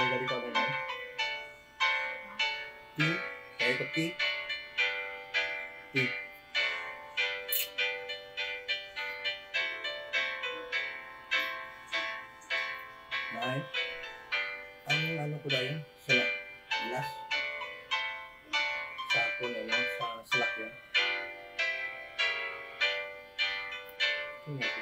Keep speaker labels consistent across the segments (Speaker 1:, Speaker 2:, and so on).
Speaker 1: Mulai dari kau mulai. T, saya ikut T. T. Nine. Ang ano ko dahil sa last. Sa ako na lang sa slack yan. Tingnan ko.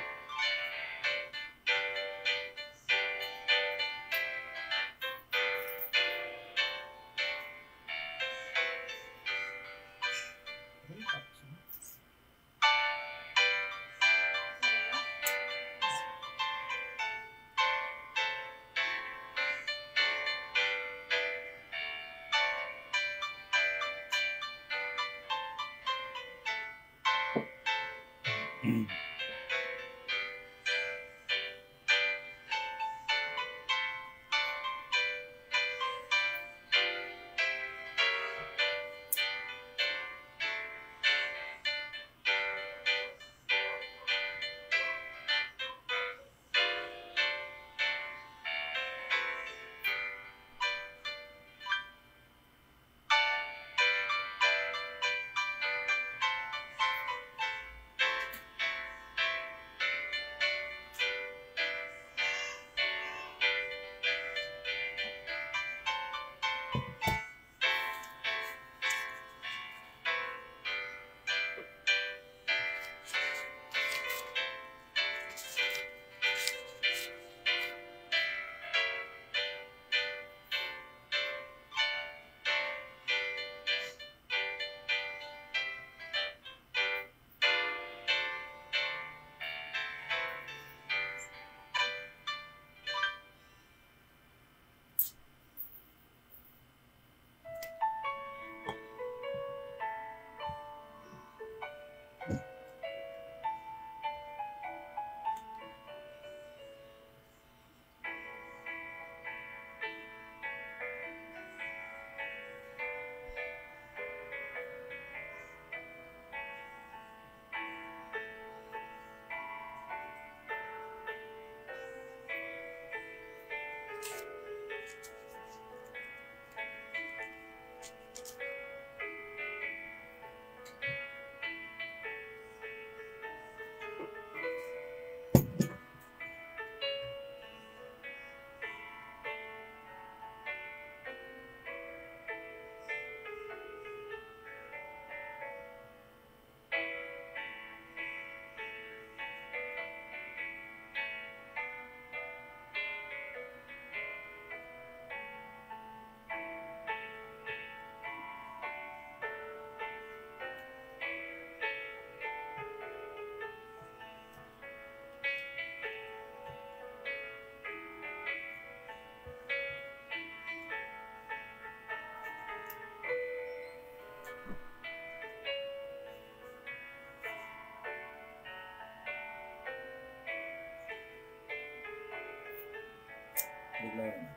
Speaker 1: Bigla yan.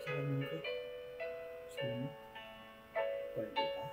Speaker 1: Sa kanyan ko. Sa kanyan. Pwede ka.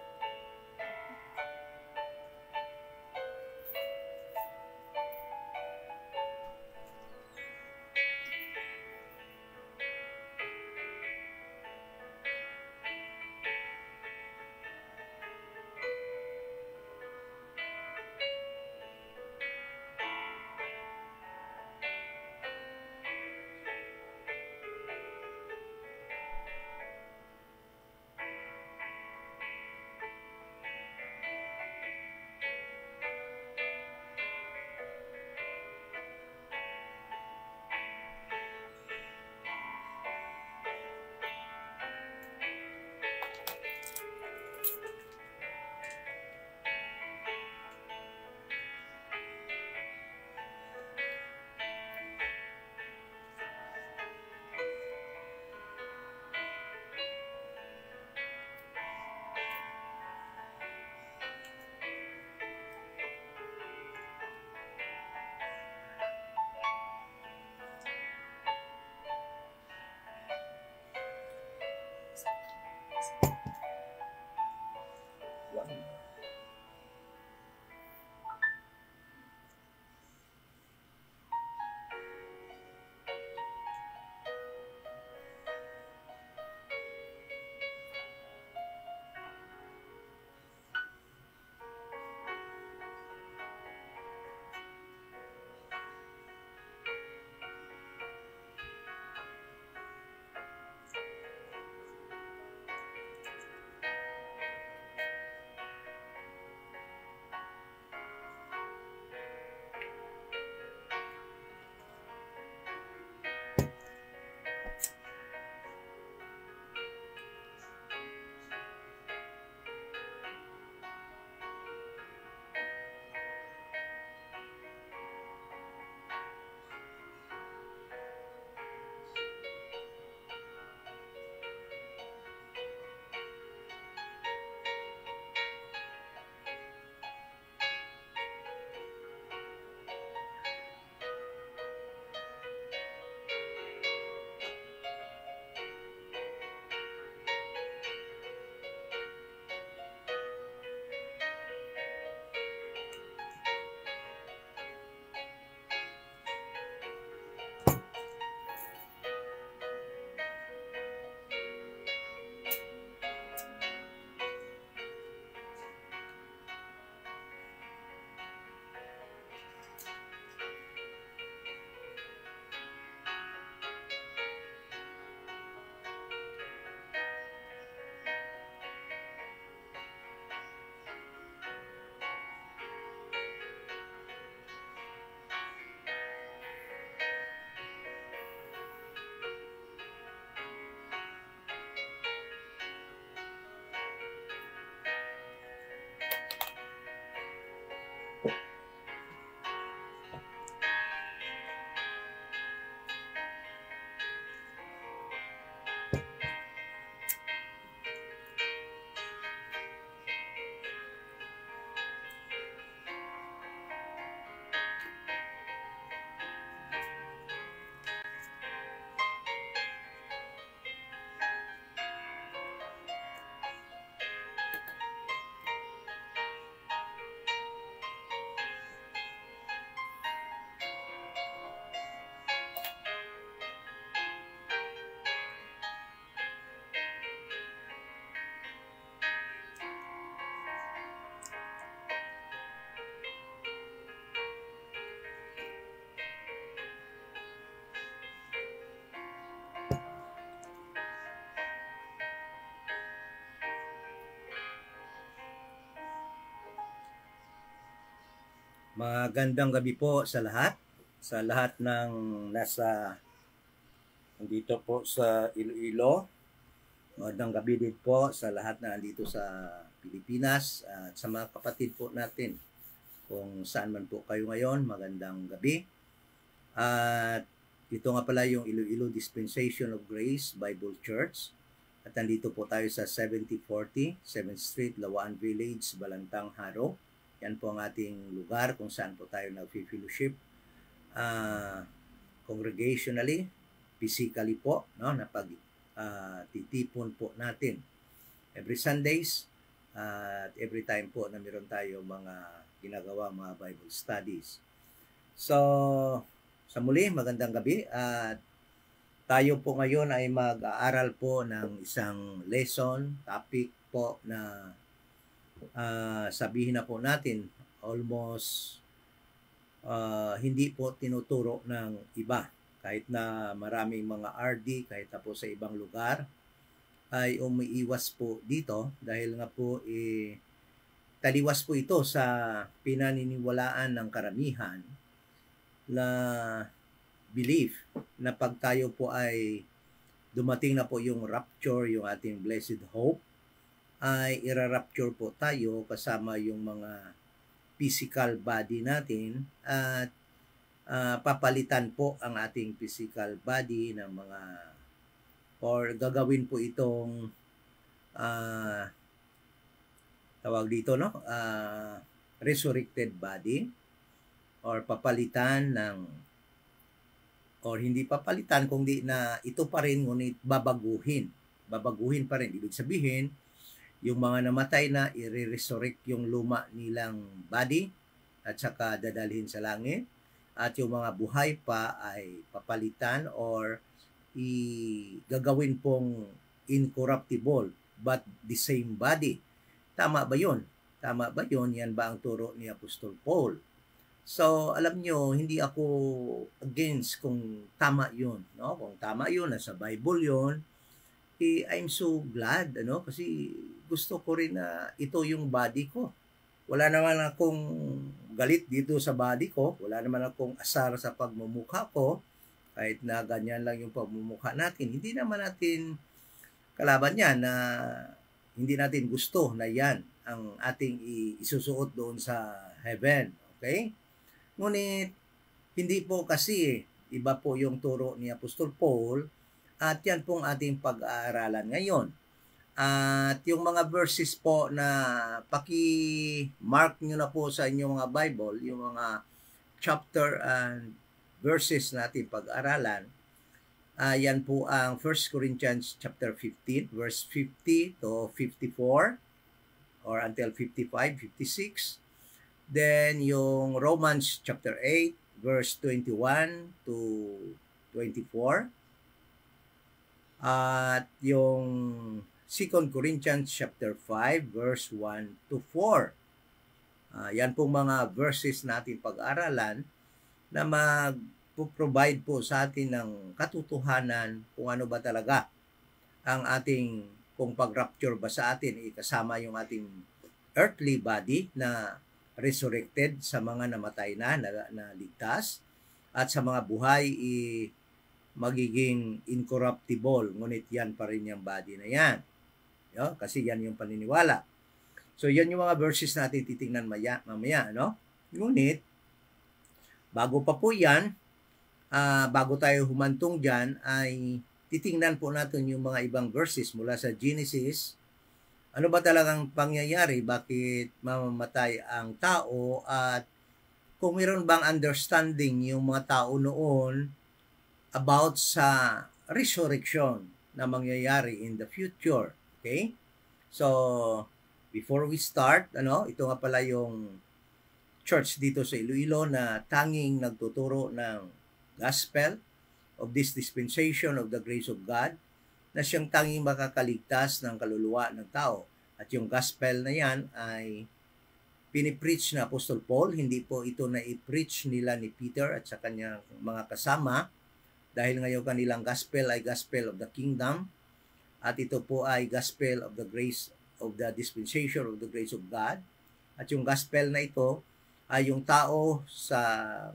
Speaker 1: Magandang gabi po sa lahat ng nandito po sa Iloilo. Magandang gabi din po sa lahat na nandito sa Pilipinas at sa mga kapatid po natin. Kung saan man po kayo ngayon, magandang gabi. At ito nga pala yung Iloilo Dispensation of Grace Bible Church. At nandito po tayo sa 7040 7th Street, Lawaan Village, Balantang, Haro. Yan po ang ating lugar kung saan po tayo nag-fellowship congregationally, physically po, no, na titipon po natin every Sundays at every time po na meron tayo mga ginagawa, mga Bible studies. So, sa muli, magandang gabi at tayo po ngayon ay mag-aaral po ng isang lesson, topic po na sabihin na po natin almost hindi po tinuturo ng iba. Kahit na maraming mga RD, kahit na po sa ibang lugar, ay umiiwas po dito dahil nga po taliwas po ito sa pinaniniwalaan ng karamihan na belief na pag tayo po ay dumating na po yung rapture, yung ating blessed hope, ay ira-rapture po tayo kasama yung mga physical body natin at papalitan po ang ating physical body ng mga or gagawin po itong tawag dito, no, resurrected body or papalitan ng or hindi papalitan kundi na ito pa rin ngunit babaguhin pa rin. Ibig sabihin yung mga namatay na i-resurrect yung luma nilang body at saka dadalhin sa langit at yung mga buhay pa ay papalitan or gagawin pong incorruptible but the same body. Tama ba yun? Yan ba ang turo ni Apostol Paul? So, alam nyo, hindi ako against kung tama yun. No? Kung tama yun, nasa Bible yun, I'm so glad, kasi gusto ko rin na ito yung body ko. Wala naman akong galit dito sa body ko. Wala naman akong asar sa pagmumukha ko. Kahit na ganyan lang yung pagmumukha natin. Hindi naman natin kalaban yan na hindi natin gusto na yan ang ating isusuot doon sa heaven. Okay? Ngunit, hindi po kasi iba po yung turo ni Apostol Paul at yan pong ating pag-aaralan ngayon. At yung mga verses po na paki-mark nyo na po sa inyong mga Bible, yung mga chapter and verses natin pag-aralan, yan po ang 1 Corinthians chapter 15, verse 50 to 54, or until 55, 56. Then yung Romans chapter 8, verse 21 to 24. At yung 2 Corinthians chapter 5 verse 1 to 4. Yan pong mga verses natin pag-aralan na mag-provide po sa atin ng katotohanan kung ano ba talaga ang ating, kung pag-rapture ba sa atin, kasama yung ating earthly body na resurrected sa mga namatay na ligtas at sa mga buhay magiging incorruptible, ngunit yan pa rin yung body na yan. Kasi yan yung paniniwala. So, yan yung mga verses natin titingnan mamaya, no? Ngunit, bago pa po yan, bago tayo humantong dyan, ay titingnan po natin yung mga ibang verses mula sa Genesis. Ano ba talagang pangyayari? Bakit mamamatay ang tao? At kung mayroon bang understanding yung mga tao noon about sa resurrection na mangyayari in the future. Okay? So, before we start, ito nga pala yung church dito sa Iloilo na tanging nagtuturo ng gospel of this dispensation of the grace of God na siyang tanging makakaligtas ng kaluluwa ng tao. At yung gospel na yan ay pinipreach na Apostol Paul. Hindi po ito na i-preach nila ni Peter at sa kanyang mga kasama. Dahil ngayon kanilang gospel ay gospel of the kingdom at ito po ay gospel of the grace of the dispensation of the grace of God. At yung gospel na ito ay yung tao sa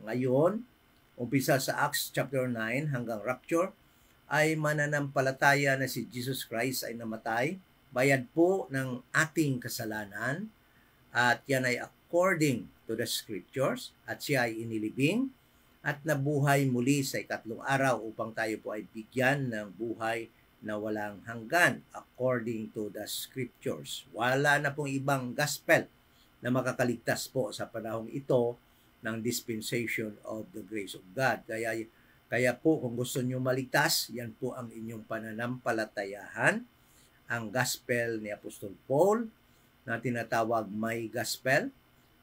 Speaker 1: ngayon, umpisa sa Acts chapter 9 hanggang rapture, ay mananampalataya na si Jesus Christ ay namatay, bayad po ng ating kasalanan, at yan ay according to the scriptures, at siya ay inilibing at nabuhay muli sa ikatlong araw upang tayo po ay bigyan ng buhay na walang hanggan according to the scriptures. Wala na pong ibang gospel na makakaligtas po sa panahong ito ng dispensation of the grace of God. Kaya po kung gusto nyo maligtas, yan po ang inyong pananampalatayahan, ang gospel ni Apostol Paul na tinatawag may gospel,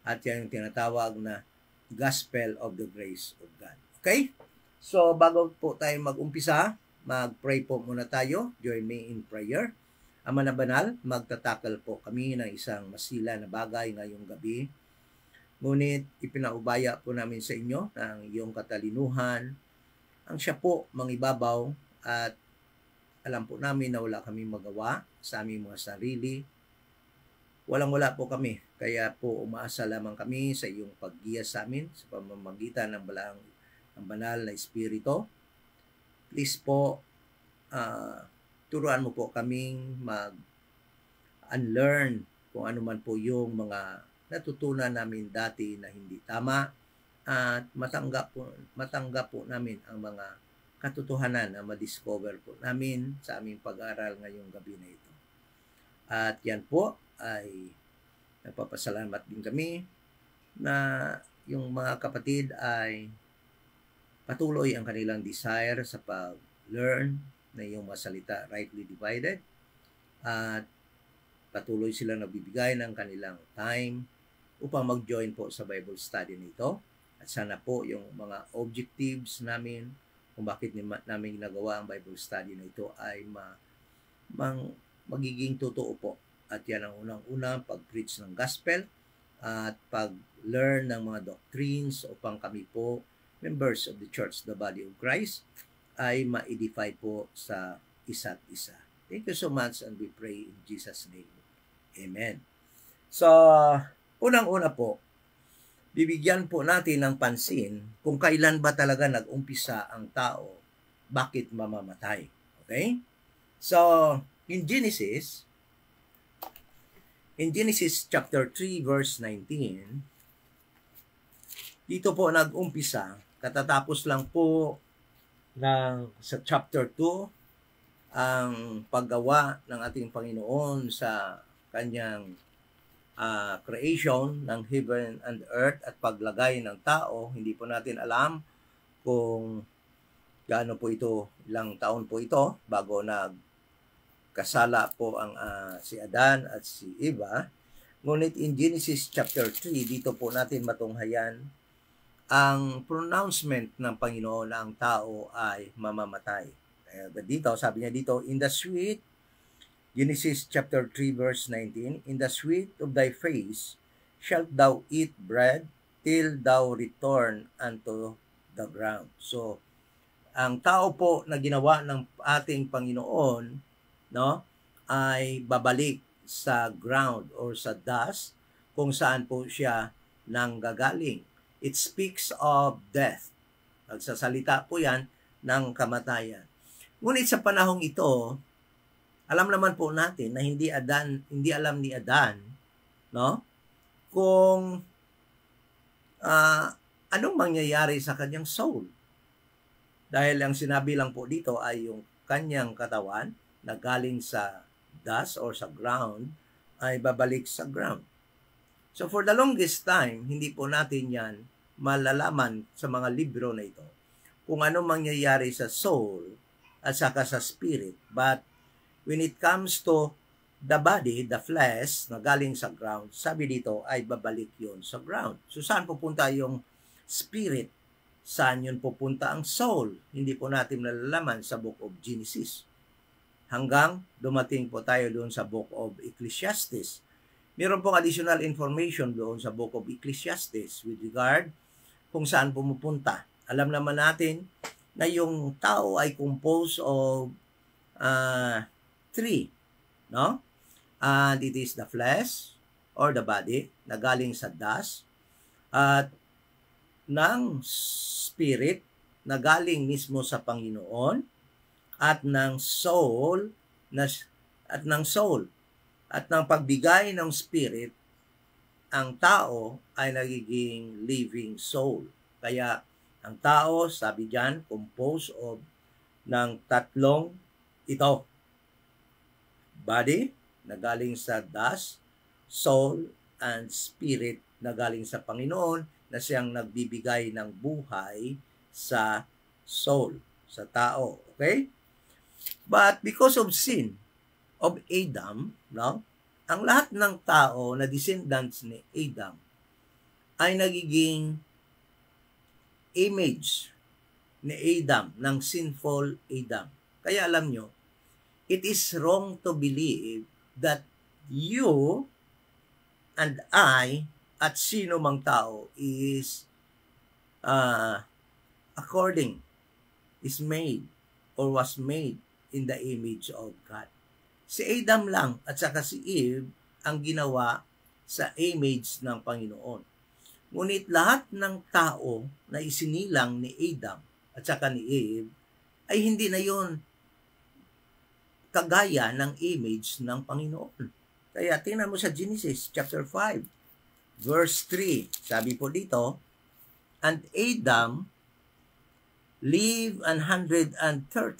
Speaker 1: at yan yung tinatawag na gospel of the grace of God. Okay? So bago po tayo mag-umpisa, mag-pray po muna tayo. Join me in prayer. Ama na banal, magtatakal po kami ng isang masila na bagay ngayong gabi. Ngunit ipinaubaya po namin sa inyo ng iyong katalinuhan, ang siya po mangibabaw, at alam po namin na wala kami magawa sa aming mga sarili. Walang-wala po kami, kaya po umaasa lamang kami sa iyong paggiya sa amin sa pamamagitan ng banal na Espiritu. Please po, turuan mo po kaming mag-unlearn kung ano man po yung mga natutunan namin dati na hindi tama, at matanggap po namin ang mga katotohanan na ma-discover po namin sa aming pag-aaral ngayong gabi na ito. At yan po ay nagpapasalamat din kami na yung mga kapatid ay patuloy ang kanilang desire sa pag-learn na yung masalita rightly divided, at patuloy silang nagbibigay ng kanilang time upang mag-join po sa Bible study nito. At sana po yung mga objectives namin kung bakit namin ginagawa ang Bible study na ito ay magiging totoo po. At yan ang unang-unang pag-preach ng gospel at pag-learn ng mga doctrines upang kami po, members of the church, the body of Christ, ay ma-edify po sa isa't isa. Thank you so much, and we pray in Jesus' name. Amen. So, unang-una po, bibigyan po natin ng pansin kung kailan ba talaga nag-umpisa ang tao, bakit mamamatay. Okay? So, in Genesis chapter 3 verse 19, dito po nag-umpisa, katatapos lang po sa chapter 2, ang paggawa ng ating Panginoon sa kanyang creation ng heaven and earth at paglagay ng tao. Hindi po natin alam kung gaano po ito, ilang taon po ito bago nagkasala po ang si Adan at si Eva. Ngunit in Genesis chapter 3, dito po natin matunghayan ang pronouncement ng Panginoon na ang tao ay mamamatay. Dito, sabi niya dito, in the sweet, Genesis chapter 3 verse 19, in the sweet of thy face shalt thou eat bread till thou return unto the ground. So, ang tao po na ginawa ng ating Panginoon, no, ay babalik sa ground or sa dust kung saan po siya nanggagaling. It speaks of death. Nagsasalita po yan ng kamatayan. Ngunit sa panahong ito, alam naman po natin na hindi alam ni Adan, no, kung anong mangyayari sa kanyang soul. Dahil ang sinabi lang po dito ay yung kanyang katawan na galing sa dust or sa ground ay babalik sa ground. So for the longest time, hindi po natin yan malalaman sa mga libro na ito kung ano mangyayari sa soul at saka sa spirit. But when it comes to the body, the flesh, na galing sa ground, sabi dito ay babalik yon sa ground. So saan pupunta yung spirit? Saan yun pupunta ang soul? Hindi po natin nalalaman sa Book of Genesis. Hanggang dumating po tayo doon sa Book of Ecclesiastes. Meron pong additional information doon sa Book of Ecclesiastes with regard kung saan pumupunta. Alam naman natin na yung tao ay composed of three, no? And it is the flesh or the body na galing sa dust. at ng spirit na galing mismo sa Panginoon at ng soul at ng pagbigay ng spirit, ang tao ay nagiging living soul. Kaya ang tao, sabi diyan, composed of ng tatlong ito: body na galing sa dust, soul, and spirit na galing sa Panginoon na siyang nagbibigay ng buhay sa soul, sa tao. Okay? But because of sin of Adam, no? Ang lahat ng tao na descendants ni Adam ay nagiging image ni Adam, ng sinful Adam. Kaya alam nyo, it is wrong to believe that you and I at sino mang tao is is made or was made in the image of God. Si Adam lang at saka si Eve ang ginawa sa image ng Panginoon. Ngunit lahat ng tao na isinilang ni Adam at saka ni Eve ay hindi na yon kagaya ng image ng Panginoon. Kaya tingnan mo sa Genesis chapter 5 verse 3. Sabi po dito, and Adam lived 130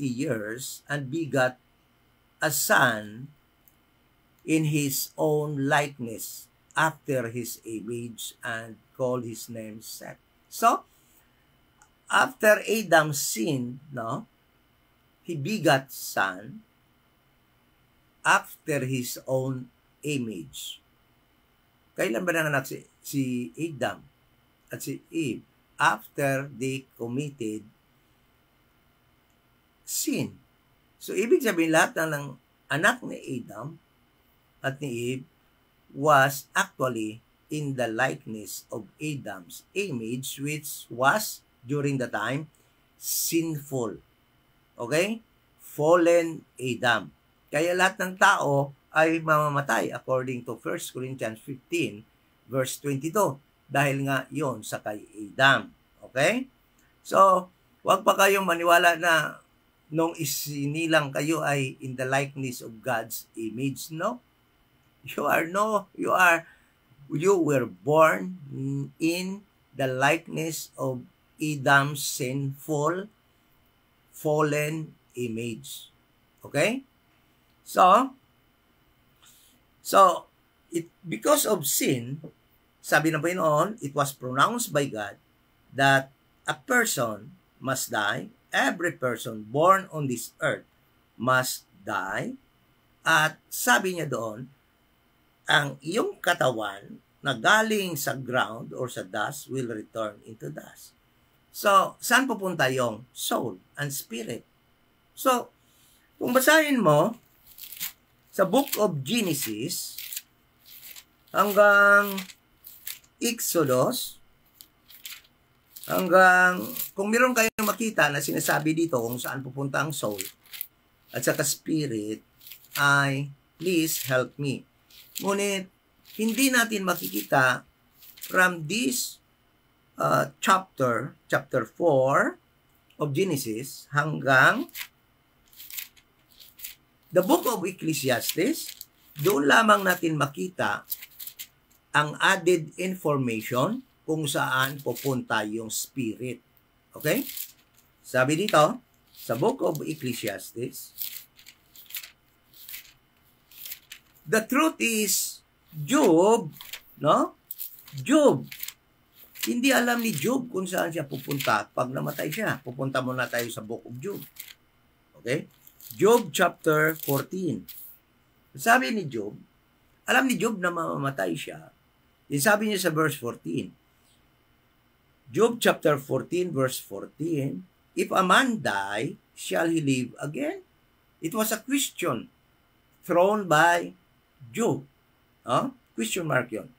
Speaker 1: years and begot a son in his own likeness after his image and called his name Seth. So, after Adam sinned, no, he begot son after his own image. Kailan ba nanganak si Adam at si Eve? After they committed sin. So, ibig sabihin lahat ng anak ni Adam at ni Eve was actually in the likeness of Adam's image, which was, during the time, sinful. Okay? Fallen Adam. Kaya lahat ng tao ay mamamatay according to 1 Corinthians 15 verse 22. Dahil nga yon sa kay Adam. Okay? So, wag pa kayong maniwala na nung isinilang kayo ay in the likeness of God's image. No? You were born in the likeness of Adam's sinful, fallen image. Okay? So because of sin, sabi ng Panginoon, it was pronounced by God that a person must die. Every person born on this earth must die. At sabi niya doon, ang iyong katawan na galing sa ground or sa dust will return into dust. So, saan pupunta yung soul and spirit? So, kung basahin mo sa book of Genesis hanggang Exodus, hanggang, kung meron kayong makita na sinasabi dito kung saan pupunta ang soul at saka spirit, ay please help me. Ngunit, hindi natin makikita from this chapter 4 of Genesis hanggang the book of Ecclesiastes, doon lamang natin makita ang added information kung saan pupunta yung spirit. Okay? Sabi dito, sa book of Ecclesiastes, the truth is, Job, no? Job, hindi alam ni Job kung saan siya pupunta pag namatay siya. Pupunta muna tayo sa book of Job. Okay? Job chapter 14. Sabi ni Job, alam ni Job na mamamatay siya. Sabi niya sa verse 14, Job chapter 14 verse 14, if a man die, shall he live again? It was a question thrown by Job. Question mark yun.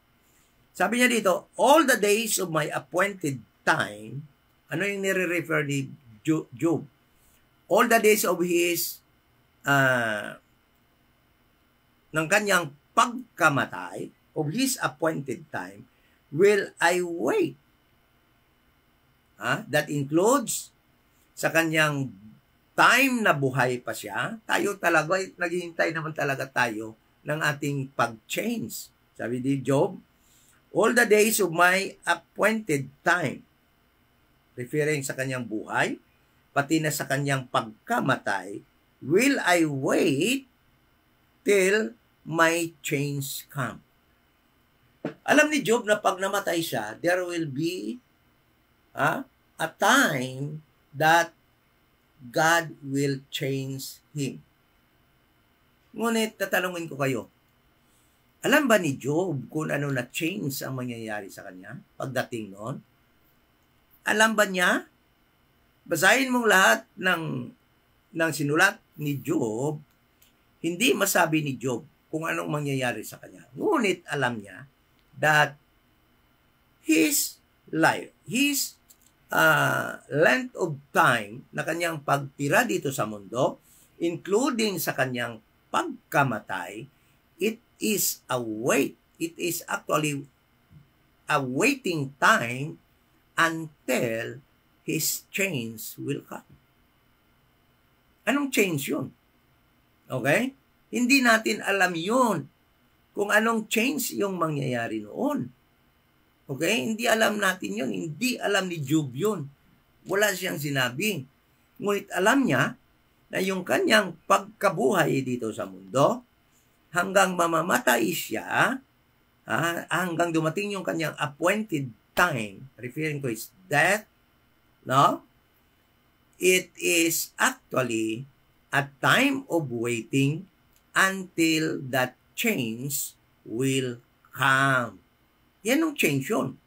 Speaker 1: Sabi niya dito, all the days of my appointed time, ano yung nire-refer ni Job? All the days of his ng kanyang pagkamatay, of his appointed time, will I wait. That includes sa kanyang time na buhay pa siya. Tayo talaga, naghihintay naman talaga tayo ng ating pag-change. Sabi ni Job, all the days of my appointed time, referring sa kanyang buhay, pati na sa kanyang pagkamatay, will I wait till my change come. Alam ni Job na pag namatay siya, there will be a time that God will change him. Ngunit tatanungin ko kayo, alam ba ni Job kung ano na change ang mangyayari sa kanya pagdating noon? Alam ba niya? Basahin mong lahat ng sinulat ni Job, hindi masabi ni Job kung anong mangyayari sa kanya. Ngunit alam niya that his life, his length of time na kanyang pagtira dito sa mundo, including sa kanyang pagkamatay, it is a wait. It is actually a waiting time until his change will come. Anong change yun? Okay? Hindi natin alam yun kung anong change yung mangyayari noon. Okay? Hindi alam natin yun. Hindi alam ni Job yun. Wala siyang sinabi. Ngunit alam niya na yung kanyang pagkabuhay dito sa mundo, hanggang mamamatay siya, hanggang dumating yung kanyang appointed time, referring to his death, no? It is actually a time of waiting until that change will come. Yan ang change yun.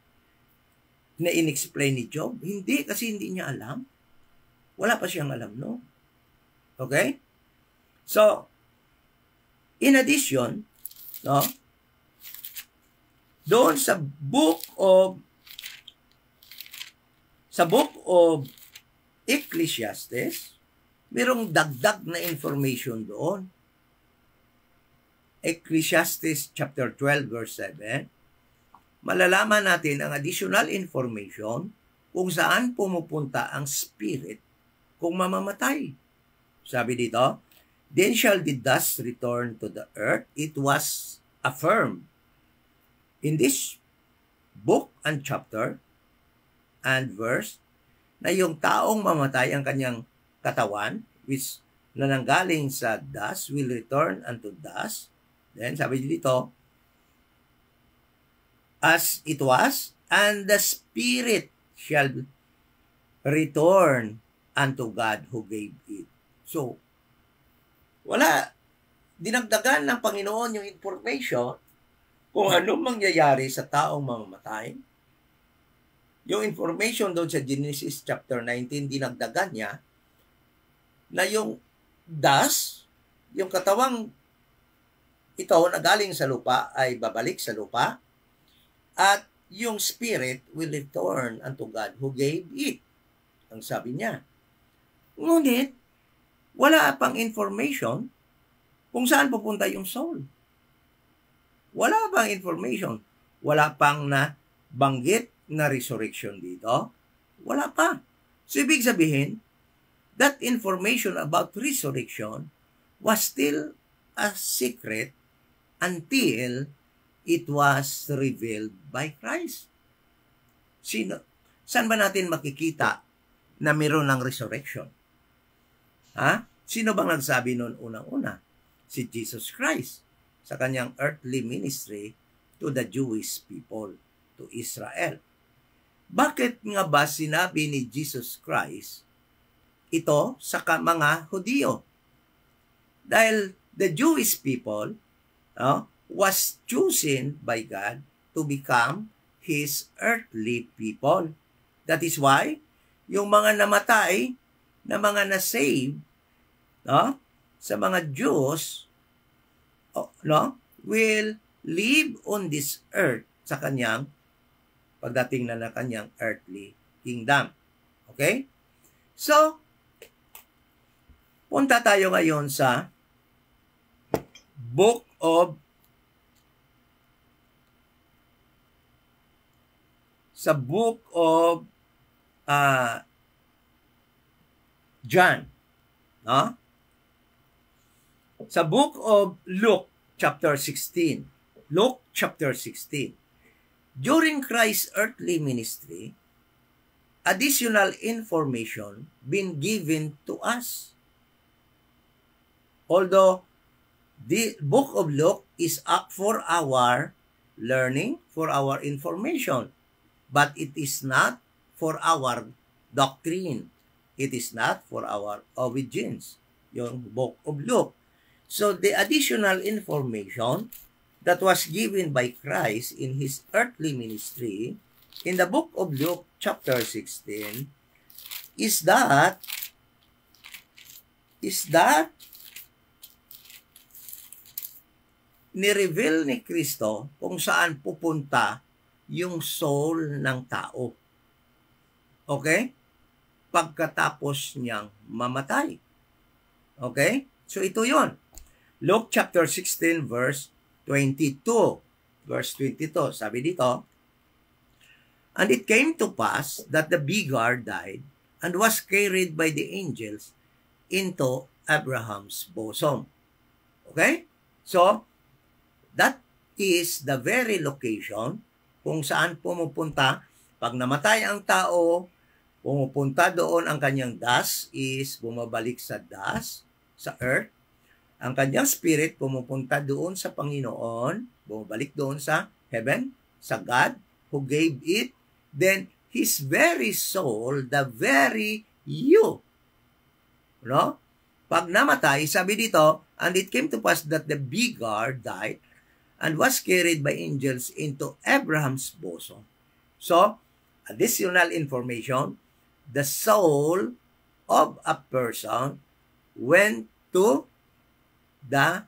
Speaker 1: Na in-explain ni Job. Hindi, kasi hindi niya alam. Wala pa siyang alam, no? Okay? So, in addition, no? Doon sa book of Ecclesiastes, mayroong dagdag na information doon. Ecclesiastes chapter 12 verse 7, malalaman natin ang additional information kung saan pumupunta ang spirit kung mamamatay. Sabi dito, then shall the dust return to the earth. It was affirmed in this book and chapter and verse na yung taong mamatay ang kanyang katawan, which na nanggaling sa dust, will return unto dust. Then sabi dito, as it was, and the spirit shall return unto God who gave it. So, wala. Dinagdagan ng Panginoon yung information kung anong mangyayari sa taong mamamatay. Yung information doon sa Genesis chapter 19, dinagdagan niya na yung dust, yung katawang ito na galing sa lupa ay babalik sa lupa, at yung spirit will return unto God who gave it. Ang sabi niya. Ngunit, wala pang information kung saan pupunta yung soul. Wala pang information. Wala pang na banggit na resurrection dito. Wala pa. So, ibig sabihin, that information about resurrection was still a secret until it was revealed by Christ. Saan ba natin makikita na mayroon ng resurrection? Sino bang nagsabi noon unang-una? Si Jesus Christ sa kanyang earthly ministry to the Jewish people, to Israel. Bakit nga ba sinabi ni Jesus Christ ito sa mga Hudyo? Dahil the Jewish people was chosen by God to become His earthly people. That is why, yung mga namatay, na mga na-save, sa mga Jews, will live on this earth sa kanyang pagdating na kanyang earthly kingdom. Okay? So, punta tayo ngayon sa Book of sa book of John, no? Sa book of Luke chapter 16. Luke chapter 16. During Christ's earthly ministry, additional information been given to us. Although the book of Luke is up for our learning, for our information, but it is not for our doctrine. It is not for our obedience, yung book of Luke. So the additional information that was given by Christ in his earthly ministry in the book of Luke chapter 16 is that ni-reveal ni Kristo kung saan pupunta yung soul ng tao. Okay? Pagkatapos niyang mamatay. Okay? So ito yon. Luke chapter 16 verse 22. Verse 22, sabi dito, "And it came to pass that the beggar died and was carried by the angels into Abraham's bosom." Okay? So, that is the very location kung saan pumupunta. Pag namatay ang tao, pumupunta doon ang kanyang dust is bumabalik sa dust, sa earth. Ang kanyang spirit pumupunta doon sa Panginoon, bumabalik doon sa heaven, sa God who gave it. Then, his very soul, the very you. No? Pag namatay, sabi dito, "And it came to pass that the beggar died and was carried by angels into Abraham's bosom." So, additional information, the soul of a person went to the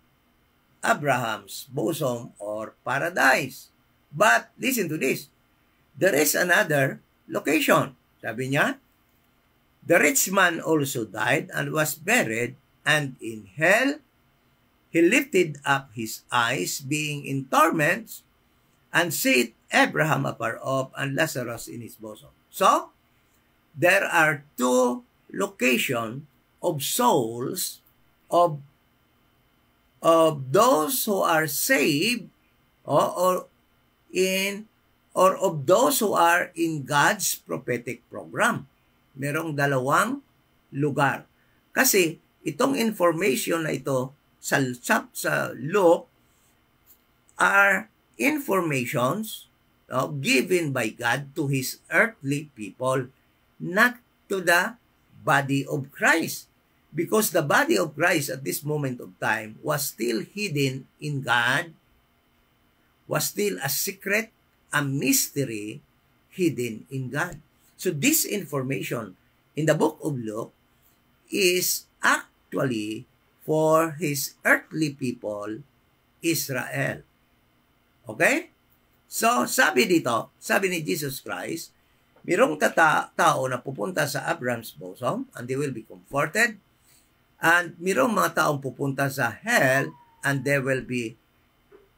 Speaker 1: Abraham's bosom or paradise. But listen to this. There is another location. Sabi niya, "The rich man also died and was buried, and in hell he lifted up his eyes, being in torments, and seeth Abraham afar off and Lazarus in his bosom." So, there are two locations of souls of those who are saved or of those who are in God's prophetic program. Merong dalawang lugar. Kasi itong information na ito sa Luke are informations given by God to his earthly people, not to the body of Christ. Because the body of Christ at this moment of time was still hidden in God, was still a secret, a mystery hidden in God. So this information in the book of Luke is actually for his earthly people, Israel. Okay? So, sabi dito, sabi ni Jesus Christ, mayroong tao na pupunta sa Abraham's bosom and they will be comforted. And mayroong mga taong pupunta sa hell and they will be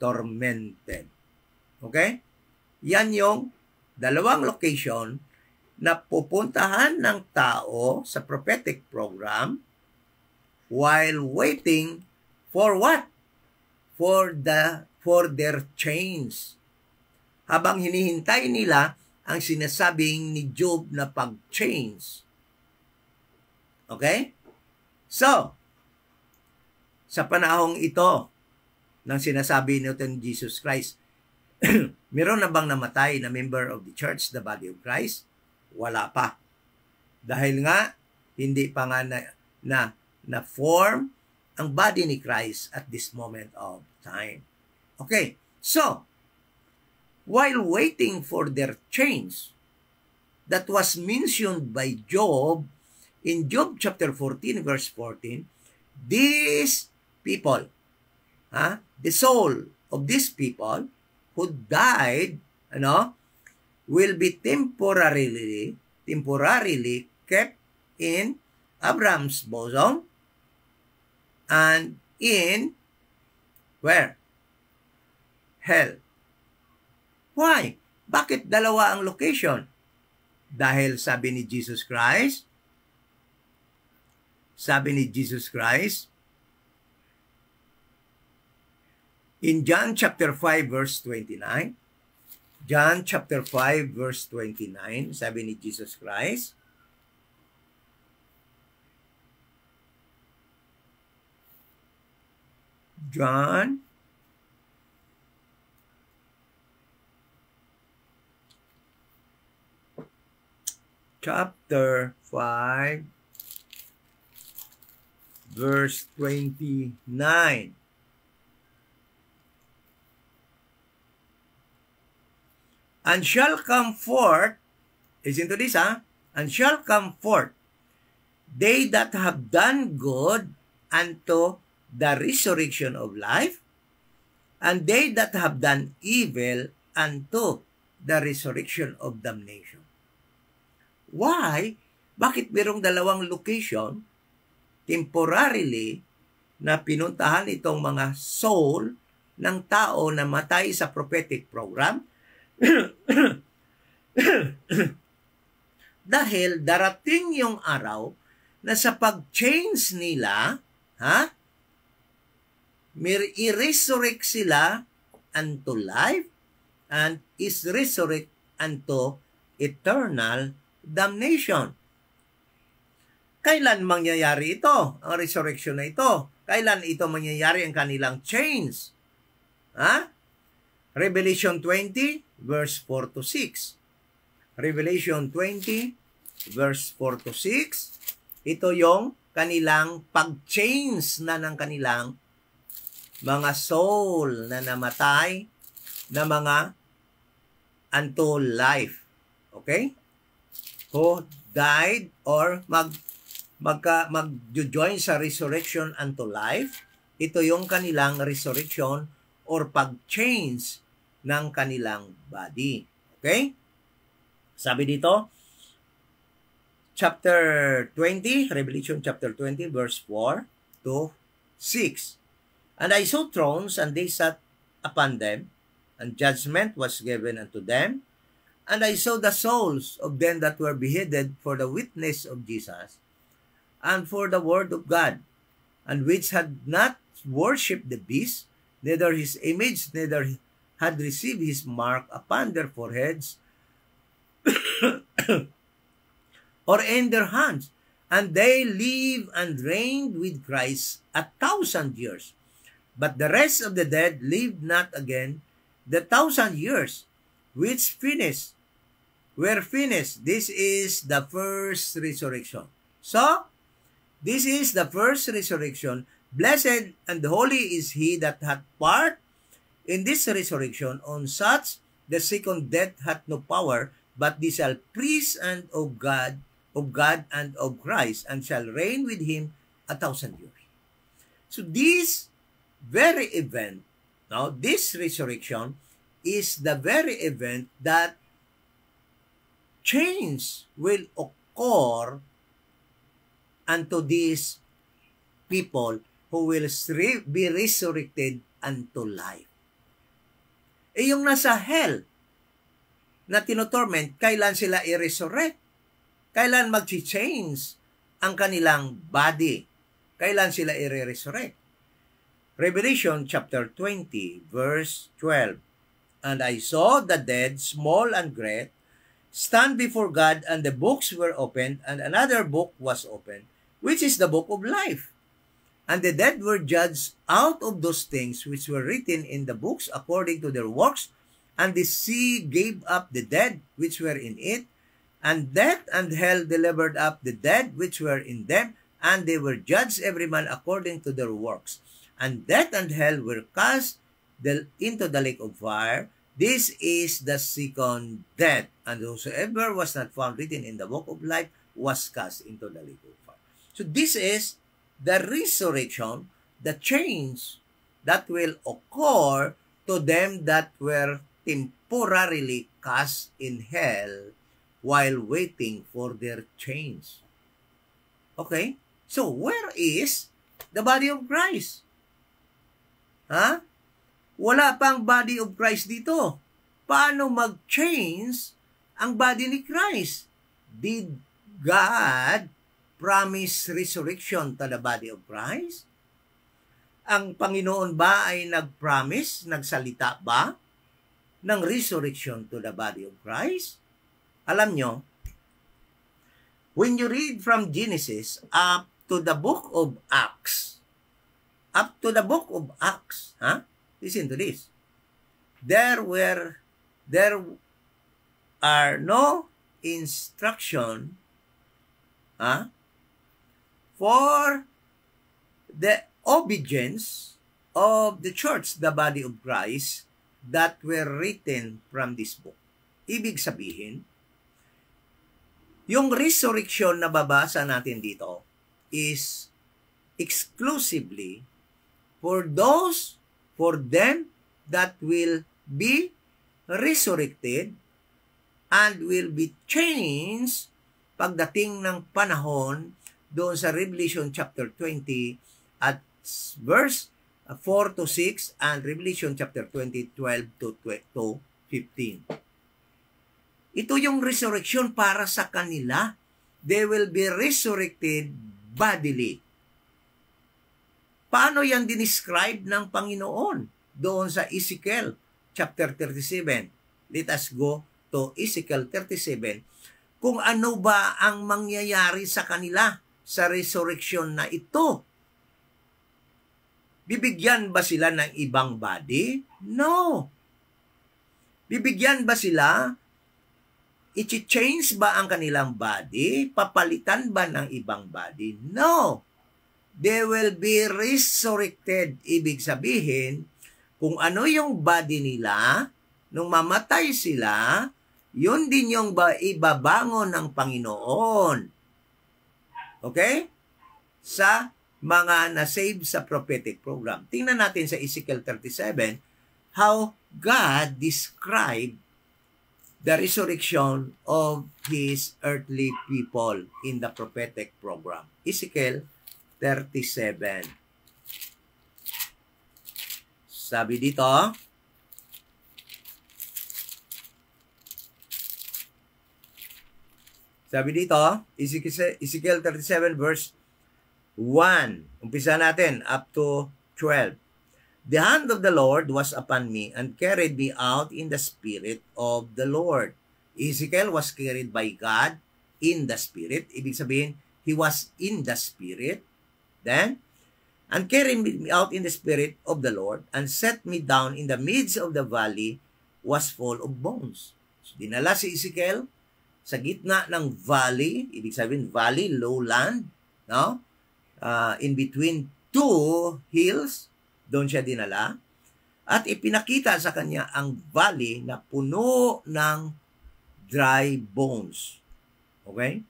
Speaker 1: tormented. Okay? Yan yung dalawang location na pupuntahan ng tao sa prophetic program while waiting for what? For their change. Habang hinihintay nila ang sinasabing ni Job na pag-change. Okay? So, sa panahong ito ng sinasabi nito ni Jesus Christ, meron na bang namatay na member of the church, the body of Christ? Wala pa. Dahil nga, hindi pa nga na form ang body ni Christ at this moment of time. Okay, so, while waiting for their change, that was mentioned by Job, in Job chapter 14, verse 14, these people, the soul of these people who died, will be temporarily kept in Abraham's bosom and in where? Hell. Why? Bakit dalawa ang location? Dahil sabi ni Jesus Christ, in John chapter 5 verse 29, John chapter 5 verse 29, sabi ni Jesus Christ, John chapter 5 verse 29. And shall come forth, listen to this, and shall come forth they that have done good unto the resurrection of life, and they that have done evil unto the resurrection of damnation. Why? Bakit merong dalawang location temporarily na pinuntahan itong mga soul ng tao na matay sa prophetic program? Dahil darating yung araw na sa pag-change nila, i-resurrect sila unto life and is resurrect unto eternal damnation. Kailan mangyayari ito? Ang resurrection na ito. Kailan ito mangyayari ang kanilang change? Revelation 20 verse 4 to 6. Revelation 20 verse 4 to 6. Ito yung kanilang pag-change na ng kanilang mga soul na namatay na mga unto life. Okay? Who died or mag-join sa resurrection unto life. Ito yung kanilang resurrection or pag-change ng kanilang body. Okay? Sabi dito, chapter 20, Revelation chapter 20, verse 4 to 6. And I saw thrones, and they sat upon them, and judgment was given unto them. And I saw the souls of them that were beheaded for the witness of Jesus, and for the word of God, and which had not worshipped the beast, neither his image, neither had received his mark upon their foreheads or in their hands. And they lived and reigned with Christ 1,000 years. But the rest of the dead lived not again the 1,000 years, which were finished. This is the first resurrection. So, this is the first resurrection. Blessed and holy is he that hath part in this resurrection. On such the second death hath no power, but they shall preach and of God and of Christ, and shall reign with him 1,000 years. So this very event, now this resurrection is the very event that change will occur unto these people who will be resurrected unto life. Yung nasa hell na tinotorment, kailan sila i-resurrect? Kailan mag-change ang kanilang body? Kailan sila i-resurrect? Revelation chapter 20 verse 12. And I saw the dead, small and great, stand before God, and the books were opened, and another book was opened, which is the book of life. And the dead were judged out of those things which were written in the books according to their works, and the sea gave up the dead which were in it, and death and hell delivered up the dead which were in them, and they were judged every man according to their works. And death and hell were cast into the lake of fire. This is the second death. And whosoever was not found written in the book of life was cast into the lake of fire. So this is the resurrection, the change that will occur to them that were temporarily cast in hell while waiting for their change. Okay? So where is the body of Christ? Wala pang body of Christ dito. paano mag-change ang body ni Christ? Did God promise resurrection to the body of Christ? Ang Panginoon ba ay nag-promise, nagsalita ba ng resurrection to the body of Christ? Alam nyo, when you read from Genesis up to the book of Acts, listen to this. There are no instruction for the obedience of the church, the body of Christ, that were written from this book. Ibig sabihin, yung resurrection na babasa natin dito is exclusively for them that will be resurrected and will be changed pagdating ng panahon doon sa Revelation chapter 20 at verse 4 to 6 and Revelation chapter 20, 12 to 15. Ito yung resurrection para sa kanila. They will be resurrected bodily. Paano yan dinescribe ng Panginoon doon sa Ezekiel chapter 37? Let us go to Ezekiel 37. Kung ano ba ang mangyayari sa kanila sa resurrection na ito. Bibigyan ba sila ng ibang body? No. Bibigyan ba sila? I-change ba ang kanilang body? Papalitan ba ng ibang body? No. They will be resurrected. Ibig sabihin, kung ano yung body nila, nung mamatay sila, yun din yung ibabangon ng Panginoon. Okay? Sa mga na-save sa prophetic program. Tingnan natin sa Ezekiel 37 how God described the resurrection of His earthly people in the prophetic program. Ezekiel 37. Sabi dito, Ezekiel 37 verse 1. Umpisa natin up to 12. The hand of the Lord was upon me and carried me out in the spirit of the Lord. Ezekiel was carried by God in the spirit. Ibig sabihin, he was in the spirit. Then, and carried me out in the spirit of the Lord and set me down in the midst of the valley was full of bones. So, dinala si Ezekiel sa gitna ng valley. Ibig sabihin, valley, lowland, no? In between two hills, doon siya dinala, at ipinakita sa kanya ang valley na puno ng dry bones. Okay?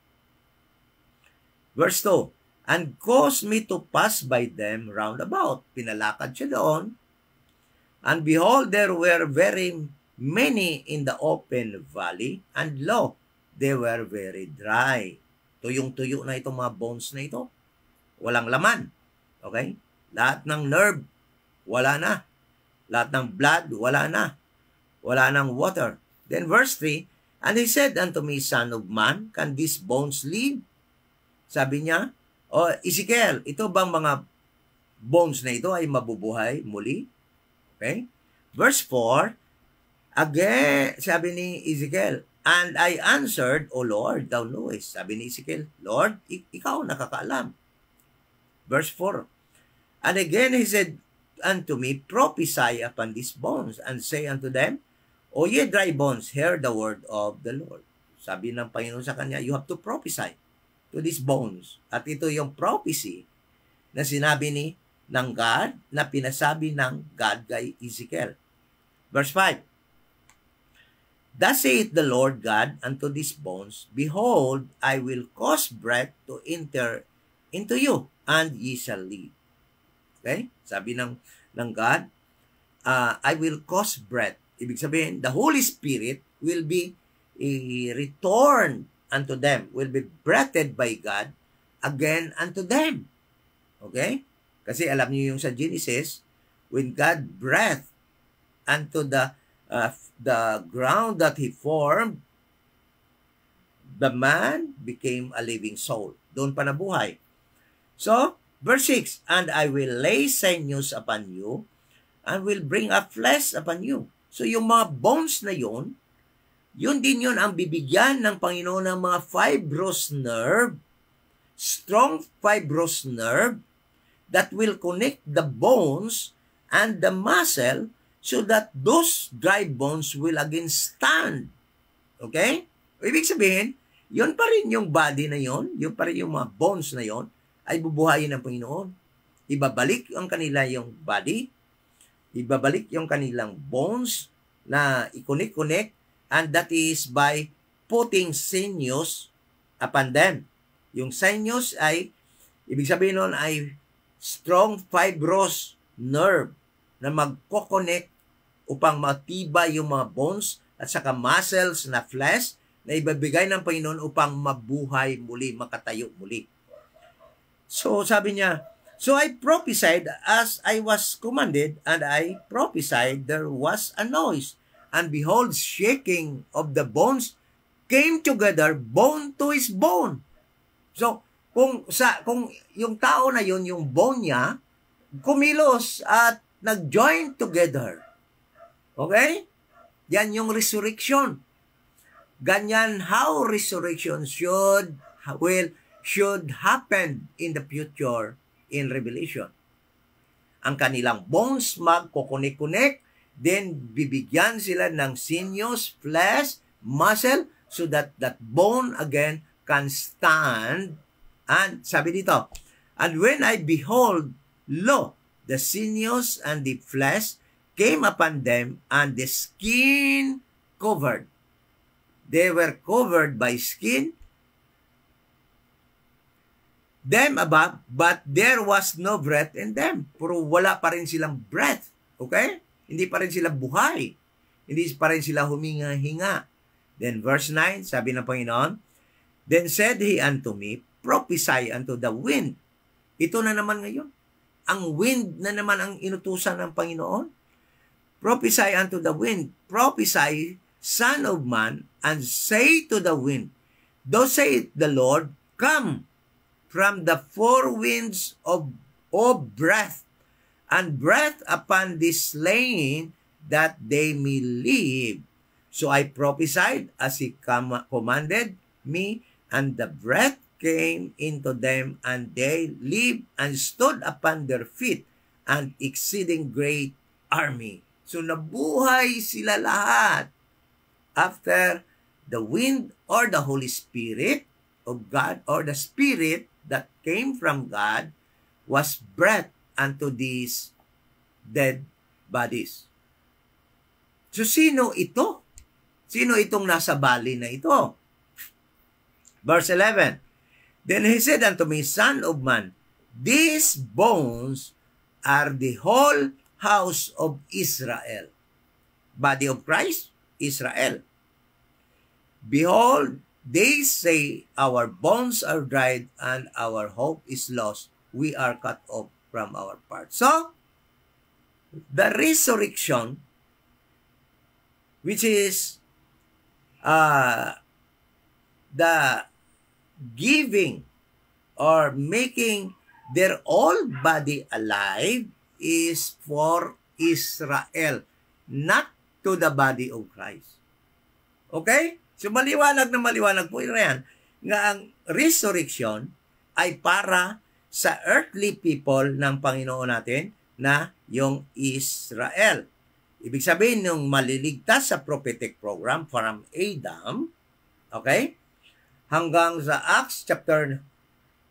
Speaker 1: Verse 2, and caused me to pass by them round about. Pinalakad siya doon, and behold, there were very many in the open valley, and lo, they were very dry. Tuyong-tuyo na itong mga bones na ito. Walang laman. Okay? Lahat ng nerve, wala na. Lahat ng blood, wala na. Wala ng water. Then verse 3, and he said unto me, Son of man, can these bones live? Sabi niya, Ezekiel, ito bang mga bones na ito ay mabubuhay muli? Okay? Verse 4, again, sabi ni Ezekiel, and I answered, O Lord, thou knowest. Sabi ni Ezekiel, Lord, ikaw nakakaalam. Verse 4, and again he said unto me, prophesy upon these bones, and say unto them, O ye dry bones, hear the word of the Lord. Sabi ng Panginoon sa kanya, you have to prophesy to these bones. At ito yung prophecy na sinabi ng God, na pinasabi ng God kay Ezekiel. Verse 5, thus saith the Lord God unto these bones, behold, I will cause breath to enter into you, and ye shall live. Okay? Sabi ng God, I will cause breath. Ibig sabihin, the Holy Spirit will be returned unto them, will be breathed by God again unto them. Okay? Kasi alam niyo yung sa Genesis, when God breathed unto the the ground that he formed, the man became a living soul. Doon pa nabuhay. So, verse 6, and I will lay sinews upon you, and will bring up flesh upon you. So, yung mga bones na yun din yun ang bibigyan ng Panginoon ng mga fibrous nerve, strong fibrous nerve, that will connect the bones and the muscle so that those dry bones will again stand. Okay? Ibig sabihin, yun pa rin yung body na yun, yun pa rin yung mga bones na yun, ay bubuhayin ng Panginoon. Ibabalik ang kanila yung body, ibabalik yung kanilang bones na i-connect, and that is by putting sinews upon them. Yung sinews ay, ibig sabihin nun ay strong fibrous nerve na magko-connect upang matibay yung mga bones at saka muscles na flesh na ibabigay ng Panginoon upang mabuhay muli, makatayo muli. So sabi niya, so I prophesied as I was commanded, and I prophesied there was a noise, and behold, shaking of the bones came together, bone to his bone. So kung yung tao na yun, yung bone niya, kumilos at nag-join together. Okay? Yan yung resurrection. Ganyan how resurrection should happen in the future in Revelation. Ang kanilang bones magkukunik-kunik, then bibigyan sila ng sinews, flesh, muscle, so that that bone again can stand. And sabi dito, and when I behold, lo, the sinews and the flesh came upon them, and the skin covered. They were covered by skin, them above, but there was no breath in them. Puro wala pa rin silang breath. Okay? Hindi pa rin sila buhay. Hindi pa rin sila huminga-hinga. Then verse 9, sabi ng Panginoon, then said he unto me, prophesy unto the wind. Ito na naman ngayon. Ang wind na naman ang inutusan ng Panginoon. Prophesy unto the wind. Prophesy, son of man, and say to the wind, thus saith the Lord, come from the four winds of breath, and breath upon this slain, that they may live. So I prophesied as he commanded me, and the breath came into them, and they lived and stood upon their feet, an exceeding great army. So nabuhay sila lahat after the wind or the Holy Spirit of God, or the Spirit that came from God was breath unto these dead bodies. So sino ito? Sino itong nasa bali na ito? Verse 11, then he said unto me, son of man, these bones are the whole house of Israel. Body of Christ, Israel. Behold, they say, our bones are dried, and our hope is lost. We are cut off from our part. So, the resurrection, which is the giving or making their whole body alive, is for Israel, not to the body of Christ. Okay? So maliwanag na maliwanag po yan nga ang resurrection ay para sa earthly people ng Panginoon natin na yung Israel. Ibig sabihin, yung maliligtas sa prophetic program from Adam, okay, hanggang sa Acts chapter,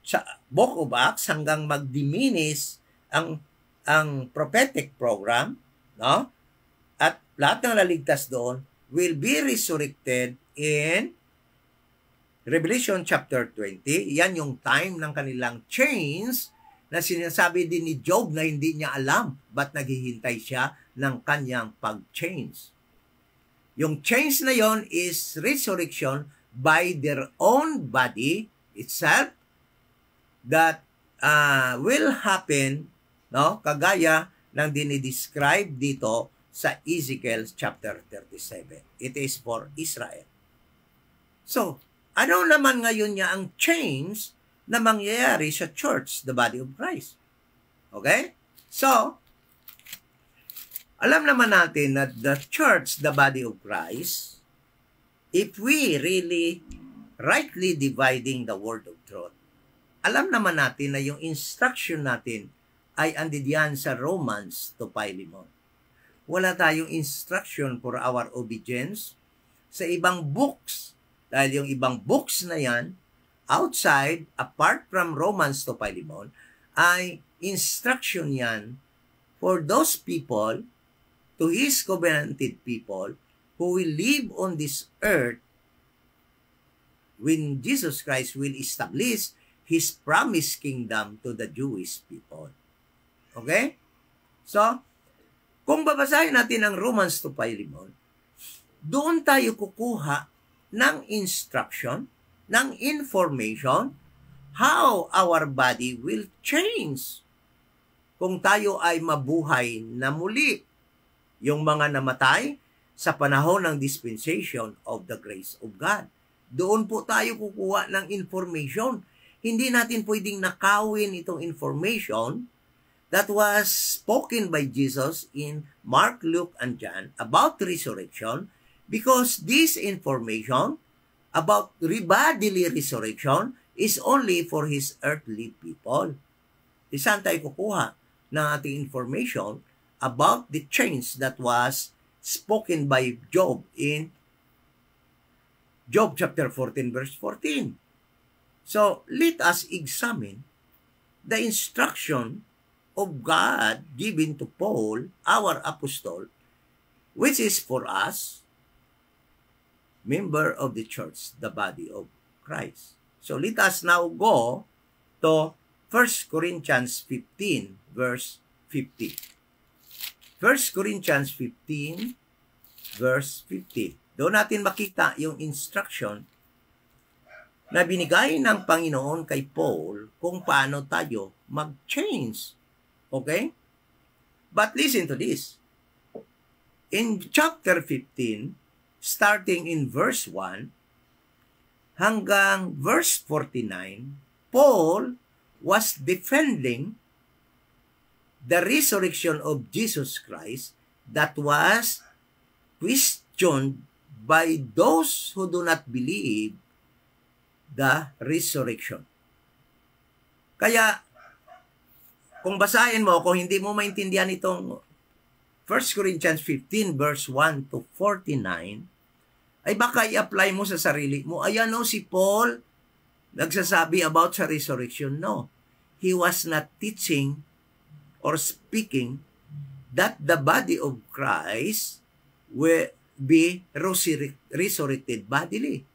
Speaker 1: sa Book of Acts, hanggang mag-diminish ang prophetic program, no? At lahat ng naligtas doon will be resurrected in Revelation chapter 20. Yan yung time ng kanilang chains na sinasabi din ni Job na hindi niya alam ba't naghihintay siya ng kanyang pag-chains. Yung chains na yon is resurrection by their own body itself that will happen, no? Kagaya ng dinidescribe dito sa Ezekiel chapter 37. It is for Israel. So, ano naman ngayon niya ang change na mangyayari sa church, the body of Christ? Okay? So, alam naman natin na the church, the body of Christ, if we really rightly dividing the word of truth, alam naman natin na yung instruction natin ay andidiyan sa Romans to Philemon. Wala tayong instruction for our obedience sa ibang books. Dahil yung ibang books na yan, outside, apart from Romans to Philemon, ay instruction yan for those people, to His covenanted people, who will live on this earth when Jesus Christ will establish His promised kingdom to the Jewish people. Okay? So, kung babasahin natin ang Romans to Philemon, doon tayo kukuha ng instruction, ng information, how our body will change kung tayo ay mabuhay na muli. Yung mga namatay sa panahon ng dispensation of the grace of God. Doon po tayo kukuha ng information. Hindi natin pwedeng nakawin itong information that was spoken by Jesus in Mark, Luke, and John about resurrection, because this information about bodily resurrection is only for His earthly people. Saan tayo kukuha ng ating information about the change that was spoken by Job in Job chapter 14 verse 14. So, let us examine the instruction of God given to Paul, our apostle, which is for us, member of the church, the body of Christ. So, let us now go to 1 Corinthians 15 verse 50. 1 Corinthians 15 verse 50. Doon natin makita yung instruction na binigay ng Panginoon kay Paul kung paano tayo mag-change. Okay? But listen to this. In chapter 15, starting in verse 1 hanggang verse 49, Paul was defending the resurrection of Jesus Christ that was questioned by those who do not believe the resurrection. Kaya, kung basahin mo, kung hindi mo maintindihan itong 1 Corinthians 15 verse 1 to 49, ay baka i-apply mo sa sarili mo. Ayan o, si Paul nagsasabi about sa resurrection. No. He was not teaching or speaking that the body of Christ will be resurrected bodily.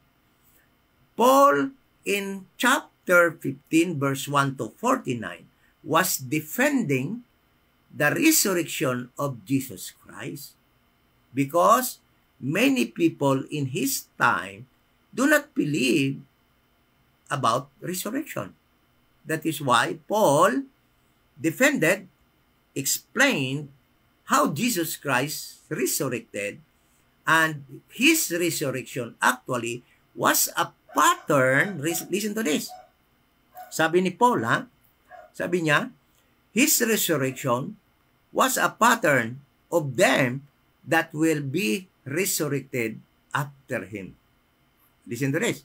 Speaker 1: Paul in chapter 15 verse 1 to 49 was defending the resurrection of Jesus Christ because many people in his time do not believe about resurrection. That is why Paul defended, explained how Jesus Christ resurrected, and his resurrection actually was a pattern. Listen to this. Sabi ni Paul, sabi niya, his resurrection was a pattern of them that will be resurrected after him. Listen to this.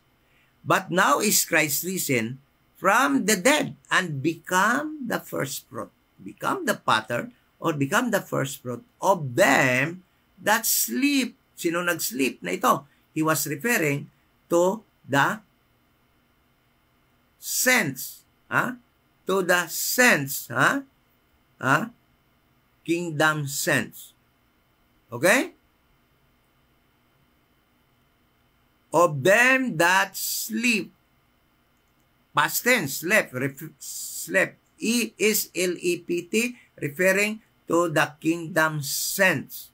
Speaker 1: But now is Christ risen from the dead and become the first fruit, become the pattern, or become the first fruit of them that sleep. Sino nag-sleep na ito? He was referring to the saints. To the saints. Kingdom saints. Okay? Of them that sleep. Past tense, slept. Slept. E-S-L-E-P-T, referring to the kingdom saints.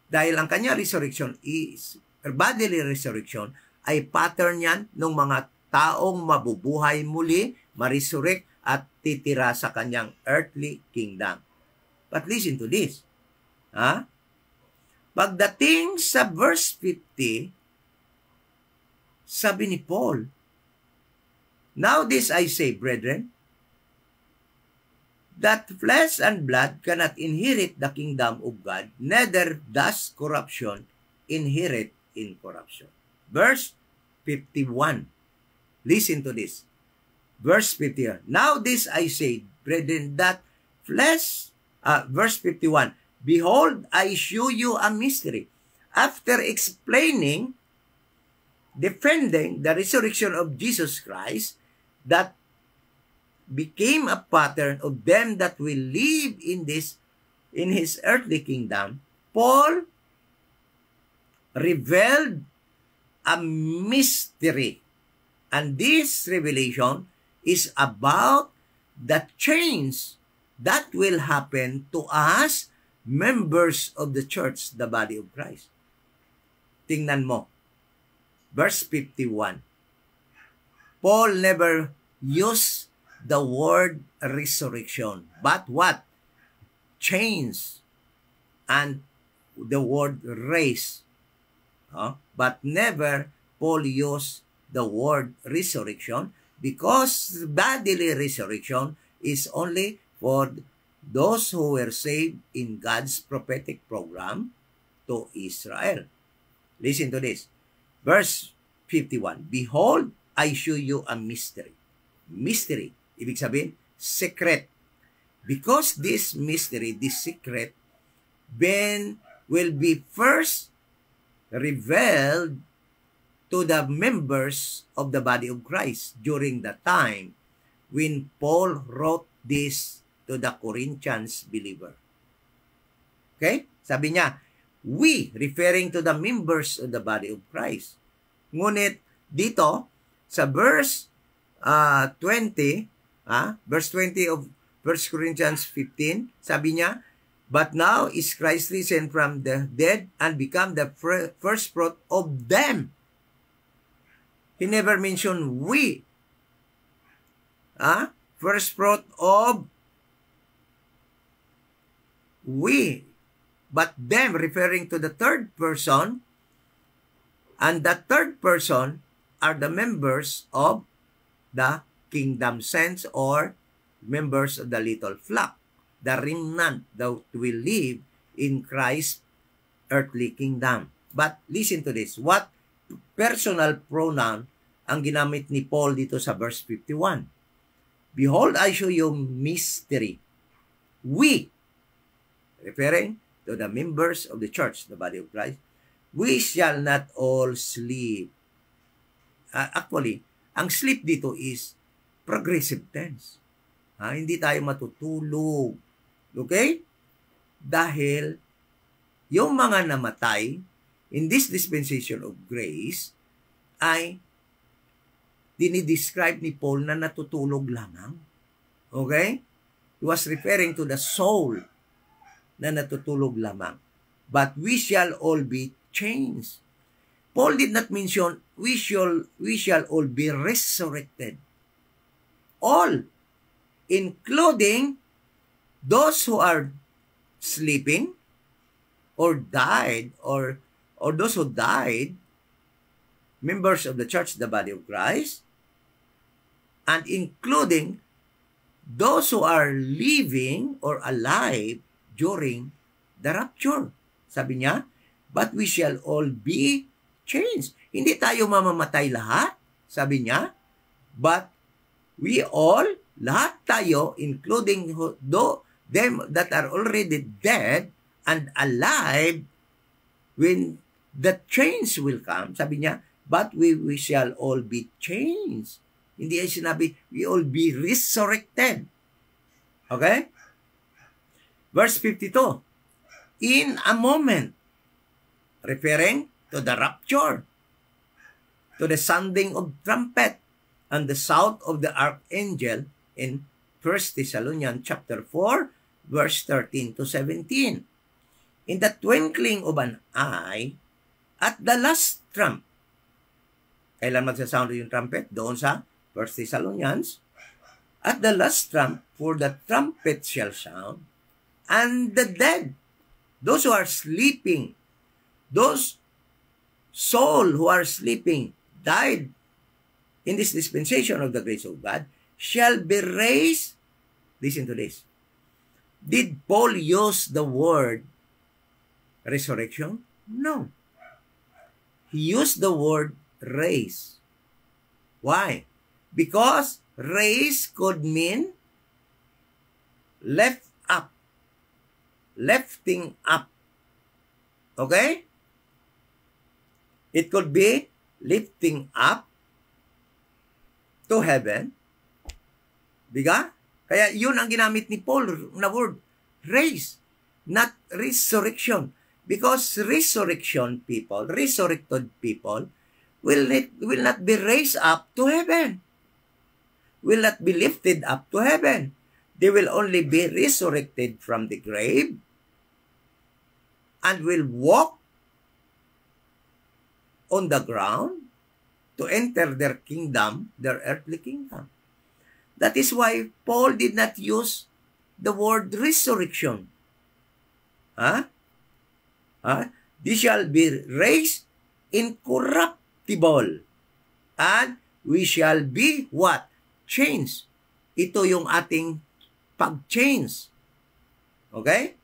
Speaker 1: Dahil ang kanya resurrection is, bodily resurrection, ay pattern yan ng mga taong mabubuhay muli, ma-resurrect, at titira sa kanyang earthly kingdom. But listen to this. Pagdating sa verse 50, sabi ni Paul, "Now this I say, brethren, that flesh and blood cannot inherit the kingdom of God, neither does corruption inherit incorruption." Verse 51. Listen to this. Verse 51. "Now this I say, brethren, that verse 51. Behold, I show you a mystery." After explaining, defending the resurrection of Jesus Christ that became a pattern of them that will live in his earthly kingdom, Paul revealed a mystery. And this revelation is about the change that will happen to us, members of the church, the body of Christ. Tingnan mo. Verse 51. Paul never used the word resurrection, but what? Change and the word raise. But never Paul used the word resurrection, because bodily resurrection is only for those who were saved in God's prophetic program to Israel. Listen to this. Verse 51. Behold, I show you a mystery. Mystery. Ibig sabihin, secret. Because this mystery, this secret, then will be first revealed to the members of the body of Christ during the time when Paul wrote this to the Corinthians believer. Okay? Sabi niya, we, referring to the members of the body of Christ. Ngunit dito, sa verse 20 of 1 Corinthians 15, sabi niya, but now is Christ risen from the dead and become the first fruit of them. He never mentioned we. First fruit of we. But them, referring to the third person, and the third person are the members of the kingdom saints, or members of the little flock, the remnant that will live in Christ's earthly kingdom. But listen to this. What personal pronoun ang ginamit ni Paul dito sa verse 51? Behold, I show you mystery. We, referring to the members of the church, the body of Christ, we shall not all sleep. Actually, ang sleep dito is progressive tense. Hindi tayo matutulog. Okay? Dahil yung mga namatay in this dispensation of grace ay dinidescribe ni Paul na natutulog lamang. Okay? He was referring to the soul na natutulog lamang. But we shall all be changed. Paul did not mention we shall all be resurrected. All, including those who are sleeping or died, or those who died, members of the church, the body of Christ, and including those who are living or alive during the rapture. Sabi niya, but we shall all be changed. Hindi tayo mamamatay lahat, sabi niya, but we all, lahat tayo, including them that are already dead and alive, when the change will come, sabi niya, but we shall all be changed. Hindi ay sinabi, we all be resurrected. Okay? Verse 52, in a moment, referring to the rapture, to the sounding of trumpet, and the sound of the archangel in 1 Thessalonians chapter 4, verse 13 to 17. In the twinkling of an eye, at the last trump. Kailan magsasound yung trumpet? Doon sa 1 Thessalonians. At the last trump, for the trumpet shall sound, and the dead, those who are sleeping those soul who are sleeping, died in this dispensation of the grace of God, shall be raised. Listen to this. Did Paul use the word resurrection? No. He used the word raise. Why? Because raise could mean left up, lifting up. Okay? It could be lifting up to heaven. Diga? Kaya yun ang ginamit ni Paul na word, raise, not resurrection. Because resurrection people, resurrected people, will not be raised up to heaven. Will not be lifted up to heaven. They will only be resurrected from the grave and will walk on the ground to enter their kingdom, their earthly kingdom. That is why Paul did not use the word resurrection. Huh? They shall be raised incorruptible. And we shall be what? Changed. Ito yung ating pag-change. Okay?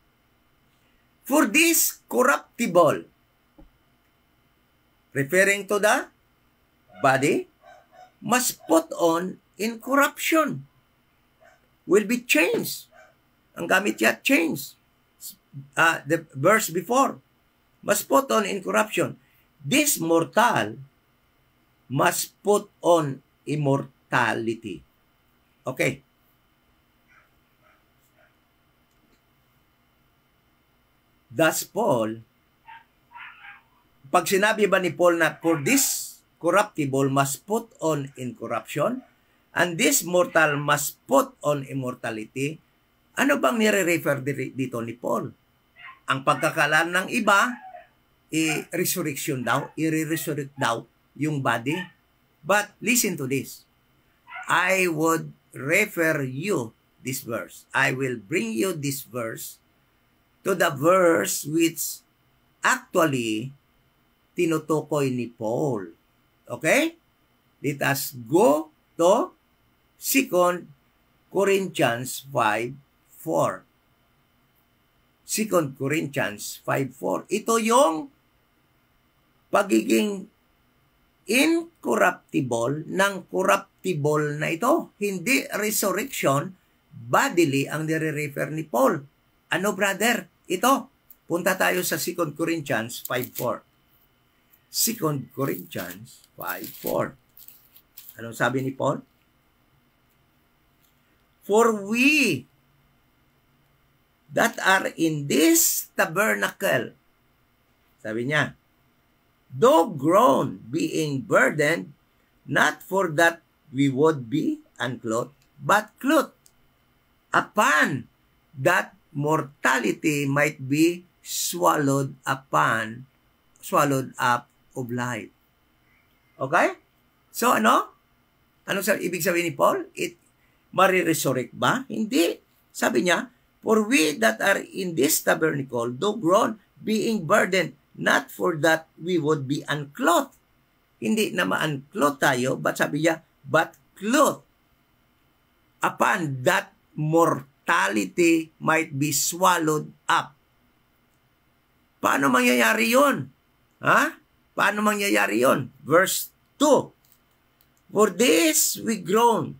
Speaker 1: For this corruptible, referring to the body, must put on incorruption. Will be changed. Ang gamit niya, change. The verse before, must put on incorruption. This mortal must put on immortality. Okay. Thus Paul, pag sinabi ba ni Paul na for this corruptible must put on incorruption and this mortal must put on immortality, ano bang nire-refer dito ni Paul? Ang pagkakalaan ng iba, i-resurrection daw, i-resurrect daw yung body. But listen to this. I would refer you this verse. I will bring you this verse to the verse which actually tinutukoy ni Paul. Okay? Let us go to 2 Corinthians 5:4. 2 Corinthians 5:4. Ito yung pagiging incorruptible ng corruptible na ito. Hindi resurrection, bodily ang nire-refer ni Paul. Ano brother? Ito. Punta tayo sa 2 Corinthians 5:4. 2 Corinthians 5:4. Anong sabi ni Paul? For we that are in this tabernacle, sabi niya, though grown, being burdened, not for that we would be unclothed, but clothed, upon that mortality might be swallowed up of life. Okay? So ano? Anong ibig sabihin ni Paul? Mariresurrect ba? Hindi. Sabi niya, for we that are in this tabernacle, though grown, being burdened, not for that we would be unclothed. Hindi na ma-unclothed tayo, but sabi niya, but clothed. Upon that mortality might be swallowed up. Paano mangyayari yun? Ha? Paano mangyayari yun? Verse 2. For this we groan.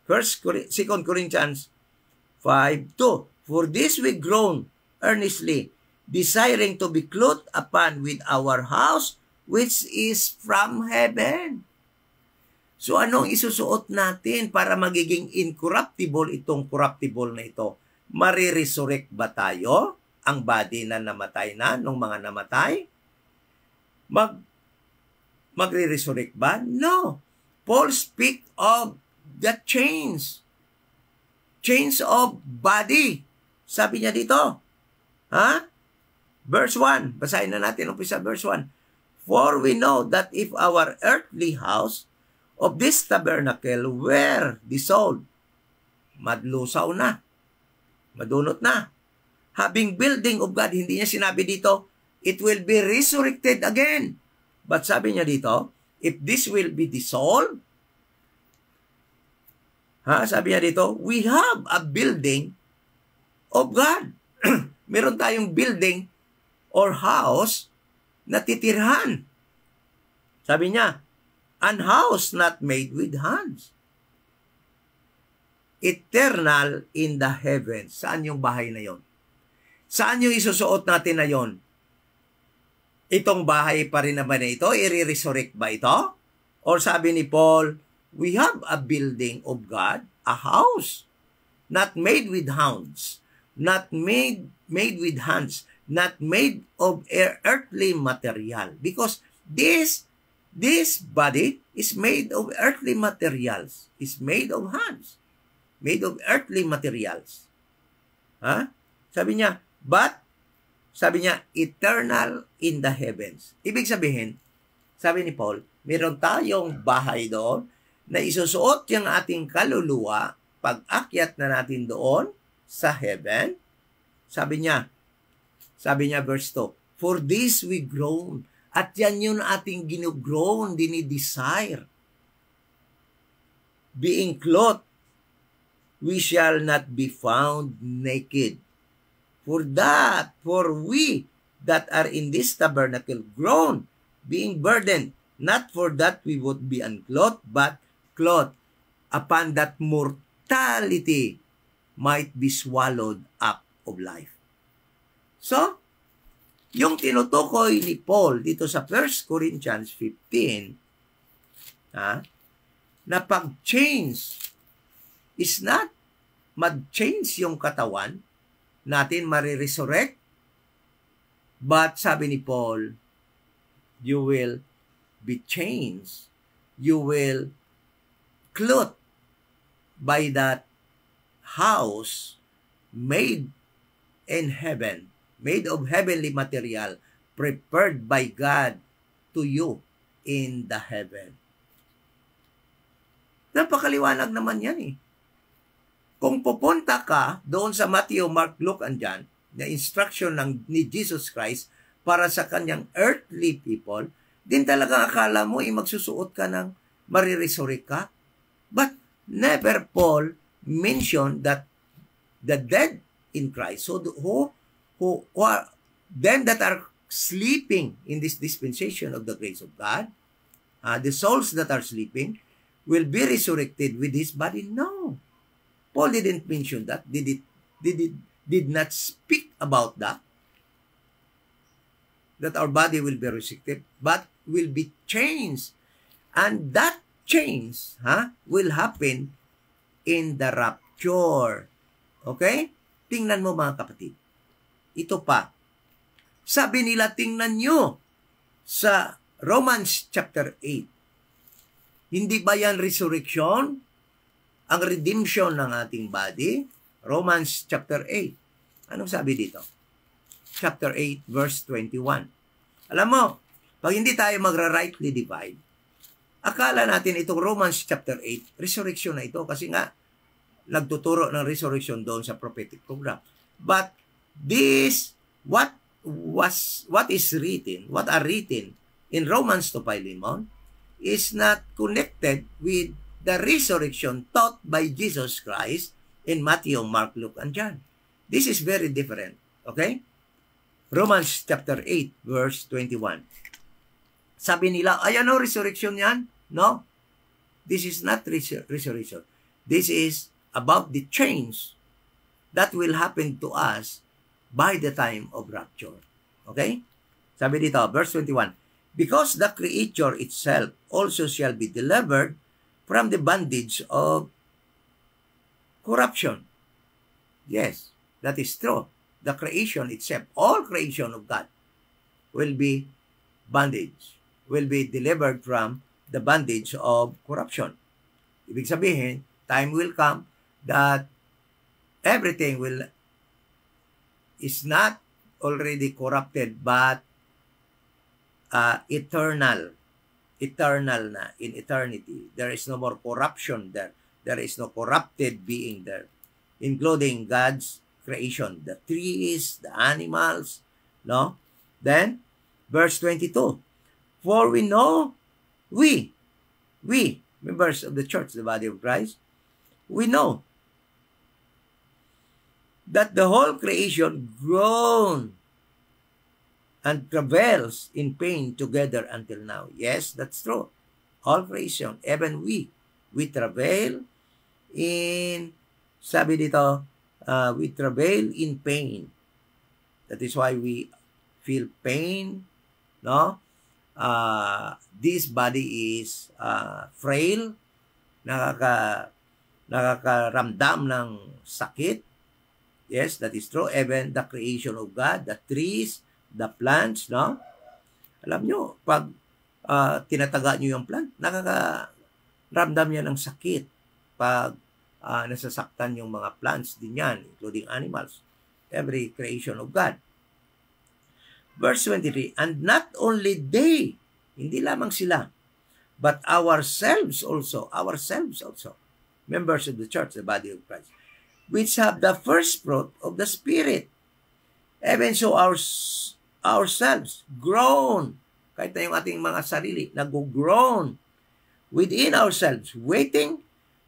Speaker 1: 2 Corinthians 5:2. For this we groan earnestly, desiring to be clothed upon with our house, which is from heaven. So anong isusuot natin para magiging incorruptible itong corruptible na ito? Mariresurrect ba tayo? Ang body na namatay na, nung mga namatay? Magre-resurrect ba? No. Paul speak of the change of body. Sabi niya dito. Ha? Verse 1. Basahin na natin. Umpisa verse 1. For we know that if our earthly house of this tabernacle were dissolved, madlusaw na, madunot na, having building of God, hindi niya sinabi dito, it will be resurrected again. But sabi niya dito, if this will be dissolved, sabi niya dito, we have a building of God. Meron tayong building or house na titirhan. Sabi niya, an house not made with hands. Eternal in the heavens. Saan yung bahay na yon? Saan yung isusuot natin na yon? Itong bahay pa rin naman na ito, i-resurrect ba ito? Or sabi ni Paul, we have a building of God, a house, not made with hands, not made with hands, not made of earthly material. Because this body is made of earthly materials, is made of hands, made of earthly materials. Sabi niya, sabi niya, eternal in the heavens. Ibig sabihin, sabi ni Paul, meron tayong bahay doon na isusuot yung ating kaluluwa pag akyat na natin doon sa heaven. Sabi niya verse 2, for this we groan. At yan yung ating ginugroan, dinidesire. Being clothed, we shall not be found naked. For we that are in this tabernacle groan, being burdened, not for that we would be unclothed, but clothed, upon that mortality might be swallowed up of life. So, yung tinutukoy ni Paul dito sa 1 Corinthians 15, na pag-change is not mag-change yung katawan natin, mariresurrect, but sabi ni Paul, you will be changed, you will clothed by that house made in heaven, made of heavenly material, prepared by God to you in the heaven. Napakaliwanag naman yan eh. Kung pupunta ka doon sa Matthew, Mark, Luke, and John, na instruction ni Jesus Christ para sa kanyang earthly people, din talagang akala mo magsusuot ka ng mariresurrect ka. But never Paul mentioned that the dead in Christ, so who are them that are sleeping in this dispensation of the grace of God, the souls that are sleeping will be resurrected with his body. No. Paul didn't mention that. Did not speak about that our body will be resurrected, but will be changed. And that change will happen in the rapture. Okay? Tingnan mo mga kapatid. Ito pa. Sabi nila, tingnan nyo sa Romans chapter 8. Hindi ba yan resurrection? Ang redemption ng ating body? Romans chapter 8. Anong sabi dito? Chapter 8, verse 21. Alam mo, pag hindi tayo magra-rightly divide, akala natin itong Romans chapter 8, resurrection na ito kasi nga nagtuturo ng resurrection doon sa prophetic program. But this, what are written in Romans to Philemon is not connected with the resurrection taught by Jesus Christ in Matthew, Mark, Luke, and John. This is very different. Okay? Romans chapter 8, verse 21. Sabi nila, ay ano, resurrection yan? No. This is not resurrection. This is about the change that will happen to us by the time of rapture. Okay? Sabi dito, verse 21, because the creature itself also shall be delivered from the bondage of corruption. Yes, that is true. The creation itself, all creation of God, will be bondage, will be delivered from the bondage of corruption. Ibig sabihin, time will come that everything is not already corrupted, but eternal na, in eternity. There is no more corruption there. There is no corrupted being there, including God's creation, the trees, the animals, no? Then, verse 22. For we know, we, members of the church, the body of Christ, we know that the whole creation groans and travails in pain together until now. Yes, that's true. All creation, even we travail in, sabi dito, we travail in pain. That is why we feel pain, no? This body is frail, nakakaramdam ng sakit. Yes, that is true. Even the creation of God, the trees, the plants, no? Alam nyo, pag tinataga nyo yung plant, nakakaramdam yan ng sakit. Pag nasasaktan yung mga plants din yan, including animals. Every creation of God. Verse 23, and not only they, hindi lamang sila, but ourselves also, members of the church, the body of Christ, which have the first fruit of the Spirit. Even so, ourselves groan, kahit na yung ating mga sarili, nag-groan within ourselves, waiting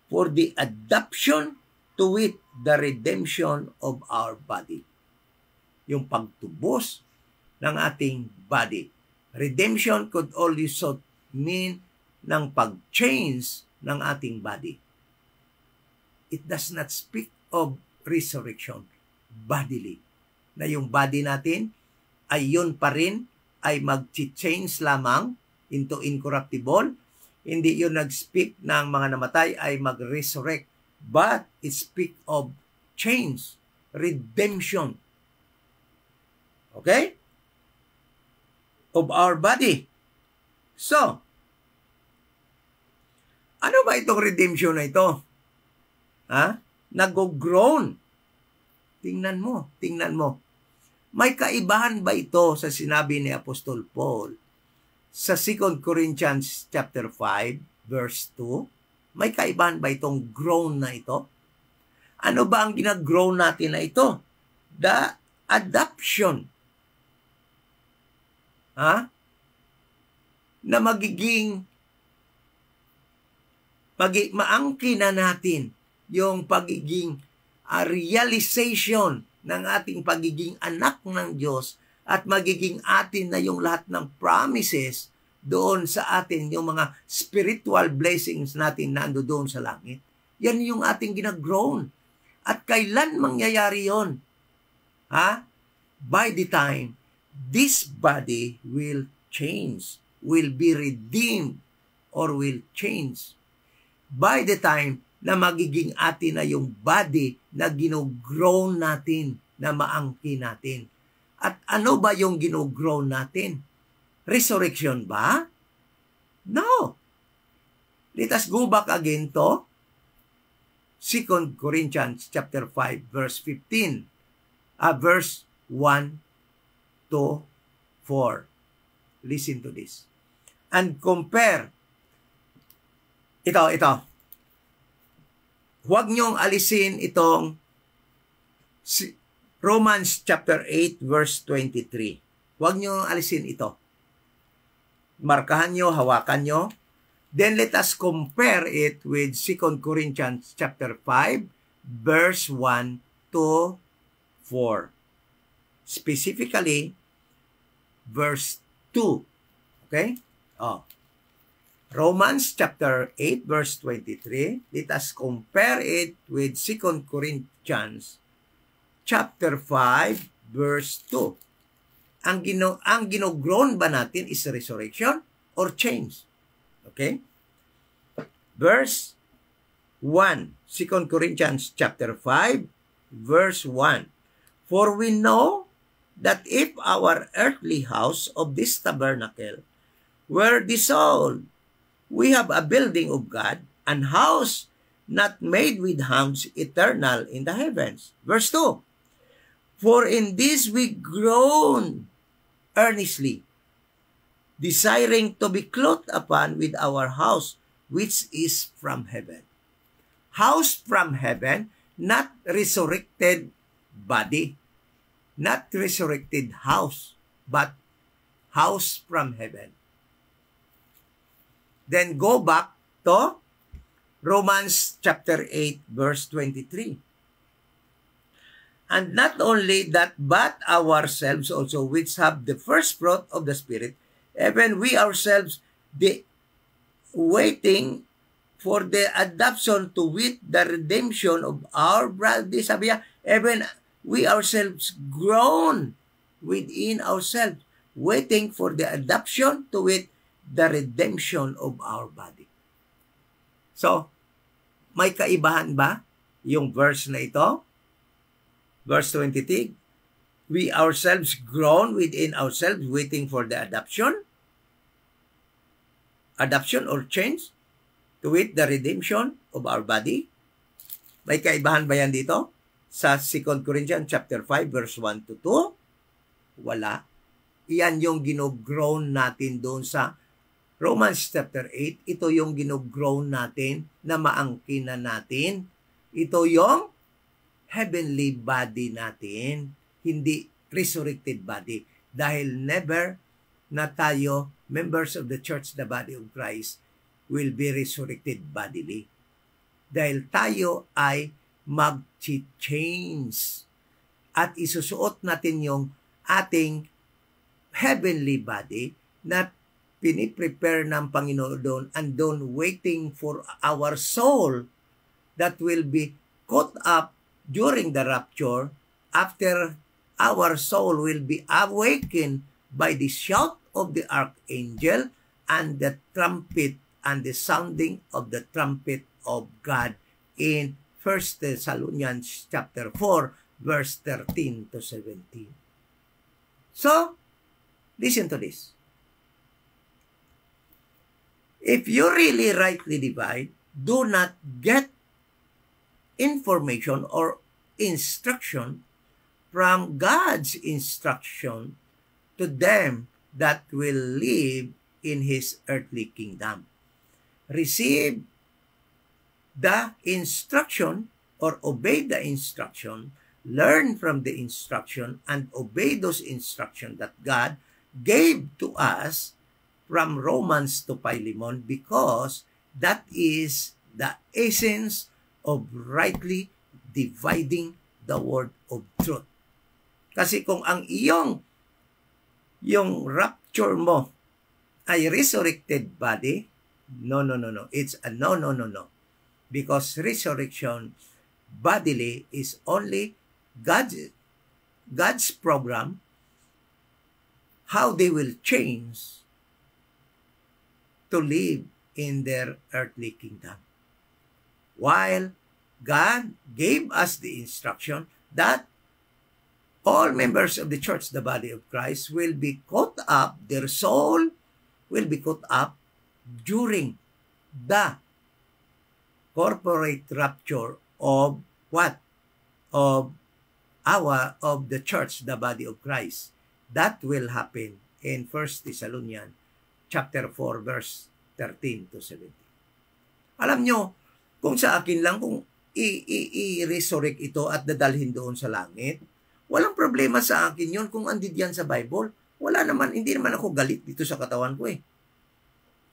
Speaker 1: for the adoption, to wit, the redemption of our body. Yung pagtubos ng ating body. Redemption could also mean ng pag-change ng ating body. It does not speak of resurrection bodily. Na yung body natin ay yun pa rin, ay mag-change lamang into incorruptible. Hindi yun nag-speak ng mga namatay ay mag-resurrect. But it speak of change, redemption. Okay? Of our body. So, ano ba itong redemption na ito? Ha? Nag-groan. Tingnan mo. May kaibahan ba ito sa sinabi ni Apostol Paul sa 2 Corinthians chapter 5, verse 2? May kaibahan ba itong groan na ito? Ano ba ang ginag-groan natin na ito? The adoption. Ha? Na magiging maangkin na natin yung pagiging realization ng ating pagiging anak ng Diyos at magiging atin na yung lahat ng promises doon sa atin, yung mga spiritual blessings natin na ando doon sa langit. Yan yung ating ginag-groan. At kailan mangyayari yon? Ha? By the time this body will change, will be redeemed, or will change. By the time na magiging atin na yung body na gino-groan natin, na maangkin natin. At ano ba yung gino-groan natin? Resurrection ba? No. Let us go back again to 2 Corinthians chapter 5, verse 15. Verse 1 to 4. Listen to this. And compare. Ito. Huwag niyong alisin itong Romans chapter 8, verse 23. Huwag niyong alisin ito. Markahan nyo, hawakan nyo. Then let us compare it with 2 Corinthians chapter 5, verse 1 to 4. Specifically, verse 2. Okay? Romans chapter 8, verse 23. Let us compare it with 2 Corinthians chapter 5, verse 2. Ang gino-groan ba natin is resurrection or change? Okay? Verse 1, 2 Corinthians chapter 5, verse 1. For we know that if our earthly house of this tabernacle were dissolved, we have a building of God, an house not made with hands, eternal in the heavens. Verse 2. For in this we groan earnestly, desiring to be clothed upon with our house, which is from heaven. House from heaven, not resurrected body, not resurrected house, but house from heaven. Then go back to Romans chapter 8, verse 23. And not only that, but ourselves also, which have the first fruit of the Spirit, even we ourselves, the waiting for the adoption to wit the redemption of our body. Sabi niya, even we ourselves groan within ourselves, waiting for the adoption to wit the redemption of our body. So, may kaibahan ba yung verse na ito? Verse 23, we ourselves groan within ourselves, waiting for the adoption or change, to wit, the redemption of our body. May kaibahan ba yan dito? Sa 2 Corinthians chapter 5, verse 1 to 2? Wala. Iyan yung ginogroan natin doon sa Romans chapter 8. Ito yung ginogroan natin na maangkinan natin. Ito yung heavenly body natin, hindi resurrected body. Dahil never na tayo, members of the church, the body of Christ, will be resurrected bodily. Dahil tayo ay mag-change at isusuot natin yung ating heavenly body na piniprepare ng Panginoon doon, and doon waiting for our soul that will be caught up during the rapture, after our soul will be awakened by the shout of the archangel and the trumpet and the sounding of the trumpet of God in 1 Thessalonians chapter 4, verse 13 to 17. So, listen to this. If you really rightly divide, do not get information or instruction from God's instruction to them that will live in His earthly kingdom. Receive the instruction or obey the instruction, learn from the instruction, and obey those instructions that God gave to us from Romans to Philemon, because that is the essence of rightly dividing the word of truth. Kasi kung ang yung rapture mo ay resurrected body, no. It's a no. Because resurrection bodily is only God's program, how they will change to live in their earthly kingdom. While God gave us the instruction that all members of the church, the body of Christ, will be caught up, their soul will be caught up during the corporate rapture of what? Of the church, the body of Christ. That will happen in 1 Thessalonians chapter 4, verse 13 to 17. Alam nyo, kung sa akin lang, kung i-resurrect ito at dadalhin doon sa langit, walang problema sa akin yun kung andid yan sa Bible. Wala naman, hindi naman ako galit dito sa katawan ko eh.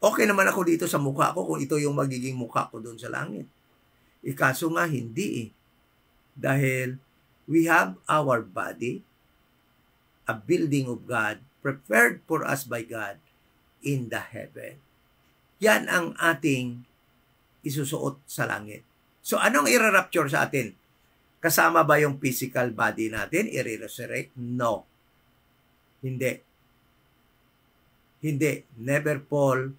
Speaker 1: Okay naman ako dito sa mukha ko kung ito yung magiging mukha ko doon sa langit. Ikaso nga hindi eh. Dahil we have our body, a building of God, prepared for us by God in the heaven. Yan ang ating isusuot sa langit. So, anong i-rapture sa atin? Kasama ba yung physical body natin? I-resurrect? No. Hindi. Never Paul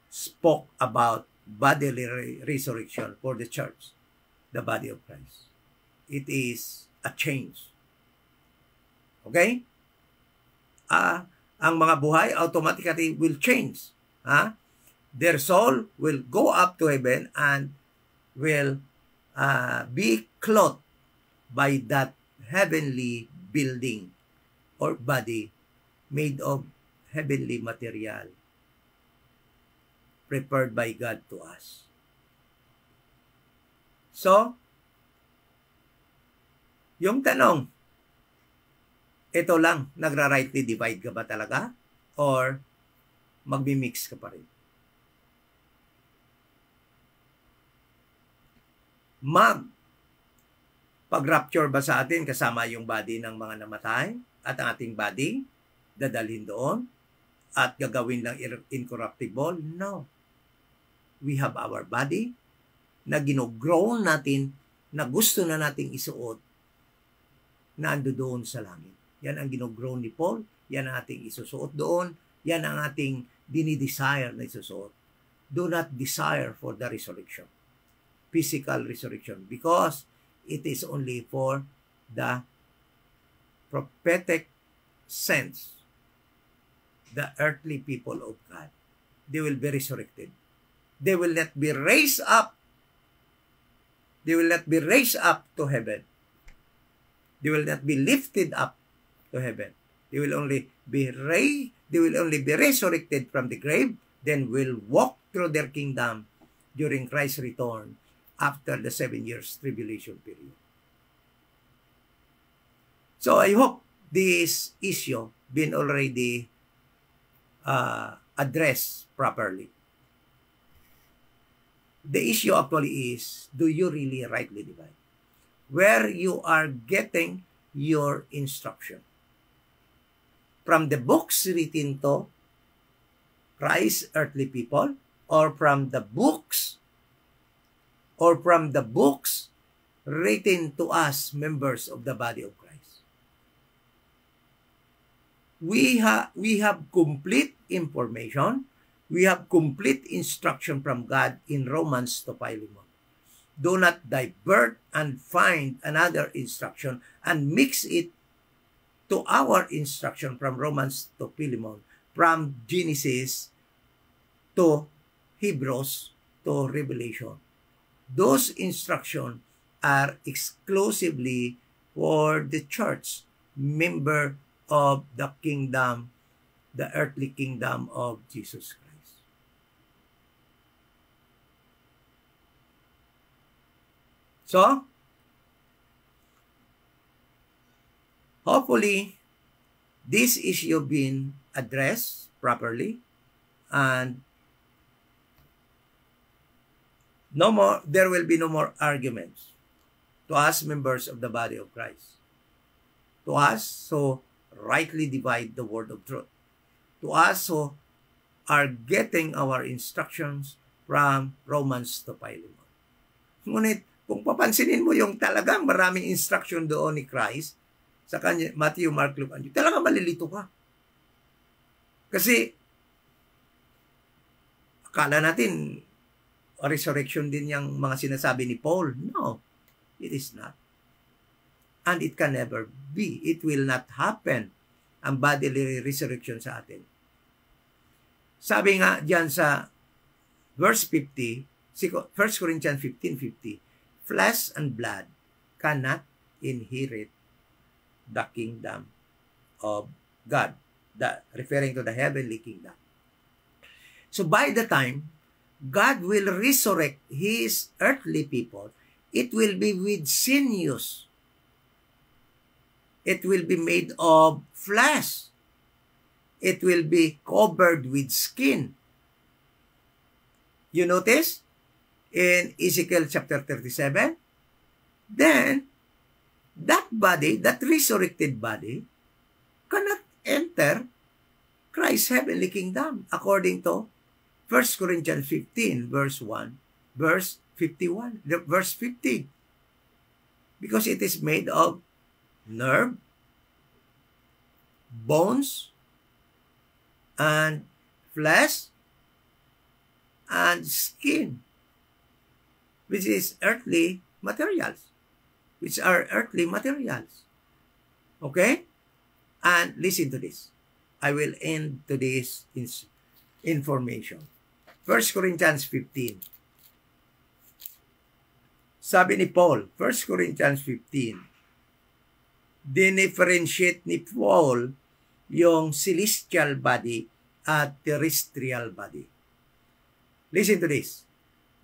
Speaker 1: spoke about bodily resurrection for the church, the body of Christ. It is a change. Okay? Ang mga buhay automatically will change. Their soul will go up to heaven and will be clothed by that heavenly building or body made of heavenly material prepared by God to us. So, yung tanong, Ito lang, nagra-rightly divide ka ba talaga? Or magmi-mix ka pa rin? Pag-rapture ba sa atin kasama yung body ng mga namatay at ang ating body dadalhin doon at gagawin lang incorruptible? No. We have our body na ginogrow natin, na gusto na nating isuot, na ando doon sa langit. Yan ang ginogrow ni Paul, yan ang ating isusuot doon, yan ang ating dinidesire na isusuot. Do not desire for the resurrection, physical resurrection, because it is only for the prophetic sense, the earthly people of God. They will be resurrected. They will not be raised up. They will not be raised up to heaven. They will not be lifted up to heaven. They will only be resurrected from the grave, then will walk through their kingdom during Christ's return after the 7 years tribulation period. So I hope this issue been already addressed properly. The issue actually is, do you really rightly divide? Where you are getting your instruction? From the books written to Christ's earthly people, or from the books written to us, members of the body of Christ? We have complete information. We have complete instruction from God in Romans to Philemon. Do not divert and find another instruction and mix it to our instruction from Romans to Philemon, from Genesis to Hebrews to Revelation. Those instructions are exclusively for the church, member of the kingdom, the earthly kingdom of Jesus Christ. So, hopefully, this issue been addressed properly, and there will be no more arguments to us, members of the body of Christ. To us, so rightly divide the word of truth. To us, so are getting our instructions from Romans to Philemon. Ngunit, kung papansinin mo yung talagang maraming instruction doon ni Christ sa kanya, Matthew, Mark, Luke, Andrew, talagang malilito ka. Kasi, akala natin, resurrection din yung mga sinasabi ni Paul. No, it is not. And it can never be. It will not happen ang bodily resurrection sa atin. Sabi nga dyan sa verse 50, 1 Corinthians 15:50, flesh and blood cannot inherit the kingdom of God, referring to the heavenly kingdom. So by the time God will resurrect His earthly people, it will be with sinews. It will be made of flesh. It will be covered with skin. You notice? In Ezekiel chapter 37, then that body, that resurrected body, cannot enter Christ's heavenly kingdom according to 1 Corinthians 15, verse 1, verse 51, verse 50. Because it is made of nerve, bones, and flesh, and skin, which is earthly materials, which are earthly materials. Okay? And listen to this. I will end today's information. 1 Corinthians 15. Sabi ni Paul, 1 Corinthians 15, dinifferentiate ni Paul yung celestial body at terrestrial body. Listen to this.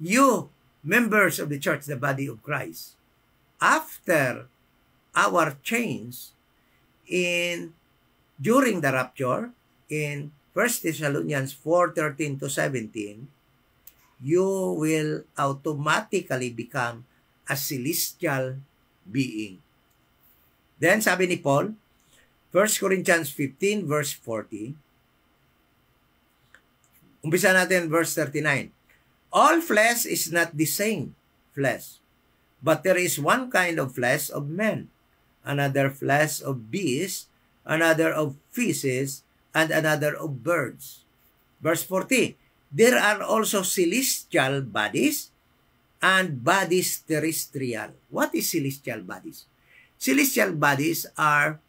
Speaker 1: You, members of the church, the body of Christ, after our change, during the rapture, in 1 Thessalonians 4:13 to 17, you will automatically become a celestial being. Then sabi ni Paul, 1 Corinthians 15 verse 40, umpisa natin verse 39. All flesh is not the same flesh, but there is one kind of flesh of men, another flesh of beasts, another of fishes, and another of birds. Verse 40, there are also celestial bodies and bodies terrestrial. What is celestial bodies? Celestial bodies are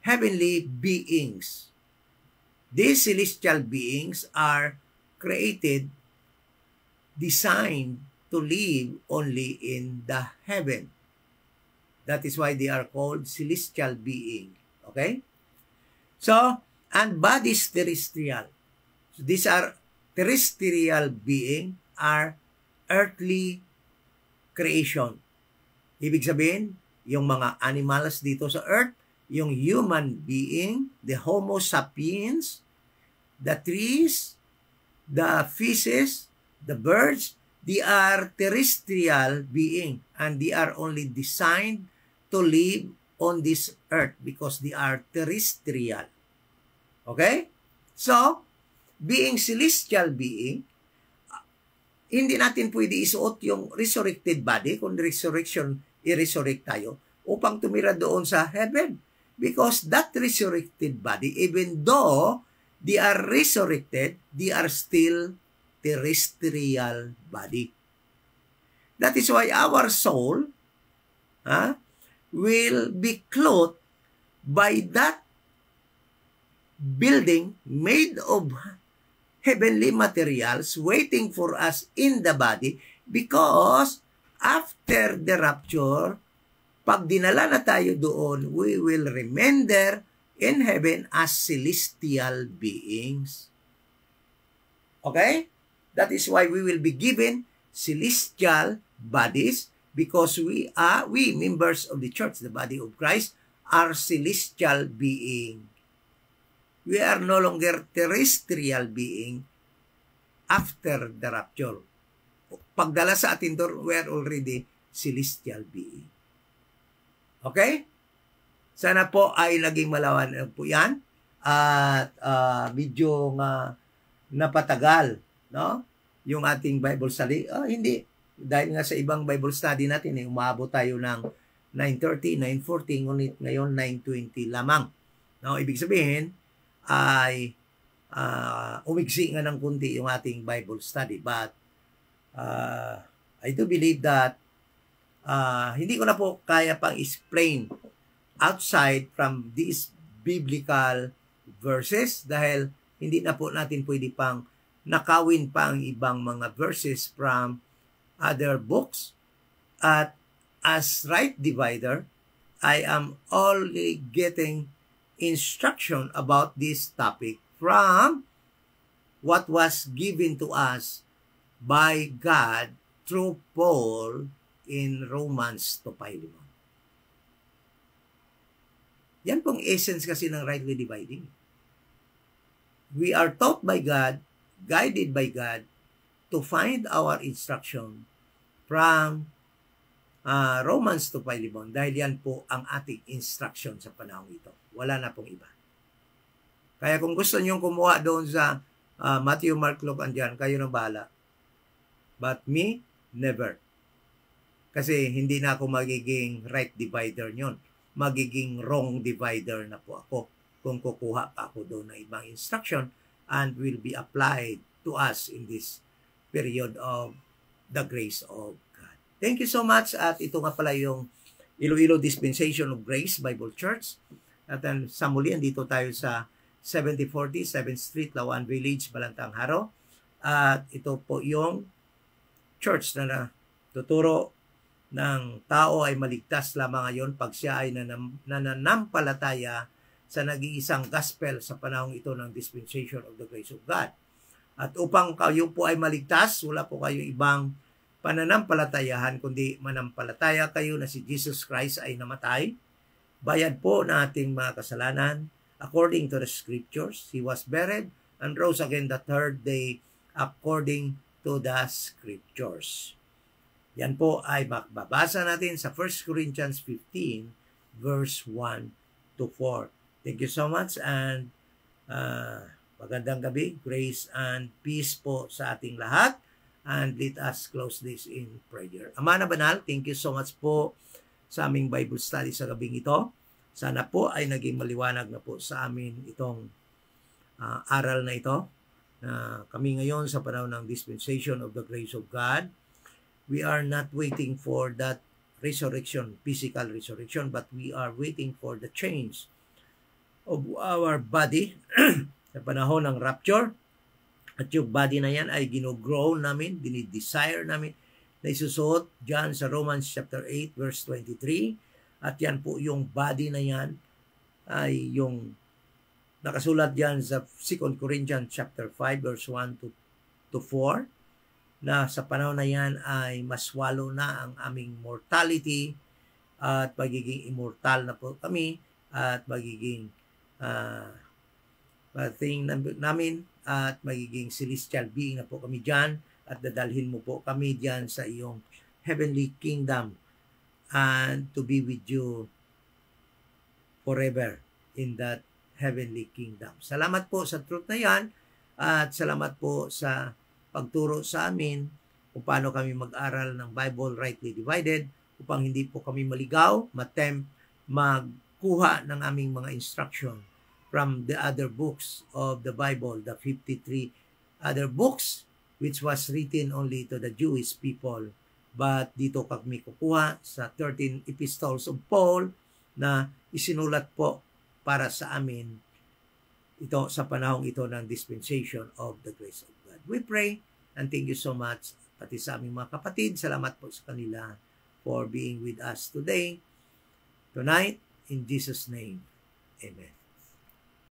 Speaker 1: heavenly beings. These celestial beings are created, designed to live only in the heaven. That is why they are called celestial being. Okay? So, and bodies terrestrial. So these are terrestrial being are earthly creation. Ibig sabihin, yung mga animals dito sa earth, yung human being, the Homo sapiens, the trees, the fishes, the birds, they are terrestrial being and they are only designed to live on this earth because they are terrestrial. Okay? So, being celestial being, hindi natin pwede isuot yung resurrected body kung resurrection, i-resurrect tayo upang tumira doon sa heaven. Because that resurrected body, even though they are resurrected, they are still terrestrial body. That is why our soul will be clothed by that building made of heavenly materials waiting for us in the body, because after the rapture, pag dinala na tayo doon, we will remain there in heaven as celestial beings. Okay? That is why we will be given celestial bodies, because we members of the church, the body of Christ, are celestial being. We are no longer terrestrial being after the rapture. Pagdala sa atin doon, we are already celestial being. Okay? Sana po ay naging malawan po yan. At medyo napatagal, no? Yung ating Bible study. Hindi. Dahil nga sa ibang Bible study natin, umabot tayo ng 9:30, 9:40, ngunit ngayon 9:20 lamang. No? Ibig sabihin, ay umigsi nga ng kunti yung ating Bible study. But I do believe that hindi ko na po kaya pang explain outside from these biblical verses dahil hindi na po natin pwede pang nakawin pa ang ibang mga verses from other books. At as right divider, I am only getting instruction about this topic from what was given to us by God through Paul in Romans 2:5. Yan pong essence kasi ng rightly dividing. We are taught by God, guided by God, to find our instruction from Romans 2:5 dahil yan po ang ating instruction sa panahon ito. Wala na pong iba. Kaya kung gusto nyo kumuha doon sa Matthew, Mark, Luke, and John, kayo na bahala. But me, never. Kasi hindi na ako magiging right divider nyon. Magiging wrong divider na po ako kung kukuha pa ako doon ng ibang instruction and will be applied to us in this period of the grace of God. Thank you so much. At ito nga pala yung Iloilo Dispensation of Grace Bible Church. At sa muli, dito tayo sa 7040 7th Street, Lawan Village, Balantang Haro. At ito po yung church na tuturo ng tao ay maligtas lamang ngayon pag siya ay nananampalataya sa nag-iisang gospel sa panahong ito ng Dispensation of the Grace of God. At upang kayo po ay maligtas, wala po kayo ibang pananampalatayahan, kundi manampalataya kayo na si Jesus Christ ay namatay bayad po ng ating mga kasalanan according to the scriptures. He was buried and rose again the third day according to the scriptures. Yan po ay mababasa natin sa 1 Corinthians 15 verse 1 to 4. Thank you so much and magandang gabi. Grace and peace po sa ating lahat. And let us close this in prayer. Ama na banal, thank you so much po sa aming Bible study sa gabing ito. Sana po ay naging maliwanag na po sa amin itong aral na ito. Na kami ngayon sa panahon ng dispensation of the grace of God, we are not waiting for that resurrection, physical resurrection, but we are waiting for the change of our body sa panahon ng rapture. At yung body na yan ay ginogrow namin, dinidesire namin na isusuot dyan sa Romans chapter 8 verse 23. At yan po yung body na yan ay yung nakasulat dyan sa 2 Corinthians chapter 5 verse 1 to 4 na sa panahon na yan ay maswalo na ang aming mortality at magiging immortal na po kami at magiging namin at magiging celestial being na po kami dyan at dadalhin mo po kami dyan sa iyong heavenly kingdom and to be with you forever in that heavenly kingdom. Salamat po sa truth na yan at salamat po sa pagturo sa amin kung paano kami mag-aral ng Bible rightly divided upang hindi po kami maligaw, magkuha ng aming mga instruction from the other books of the Bible, the 53 other books which was written only to the Jewish people. But dito kami kukuha sa 13 epistles of Paul na isinulat po para sa amin ito sa panahong ito ng dispensation of the grace of God. We pray and thank you so much pati sa aming mga kapatid. Salamat po sa kanila for being with us today, tonight, in Jesus' name. Amen.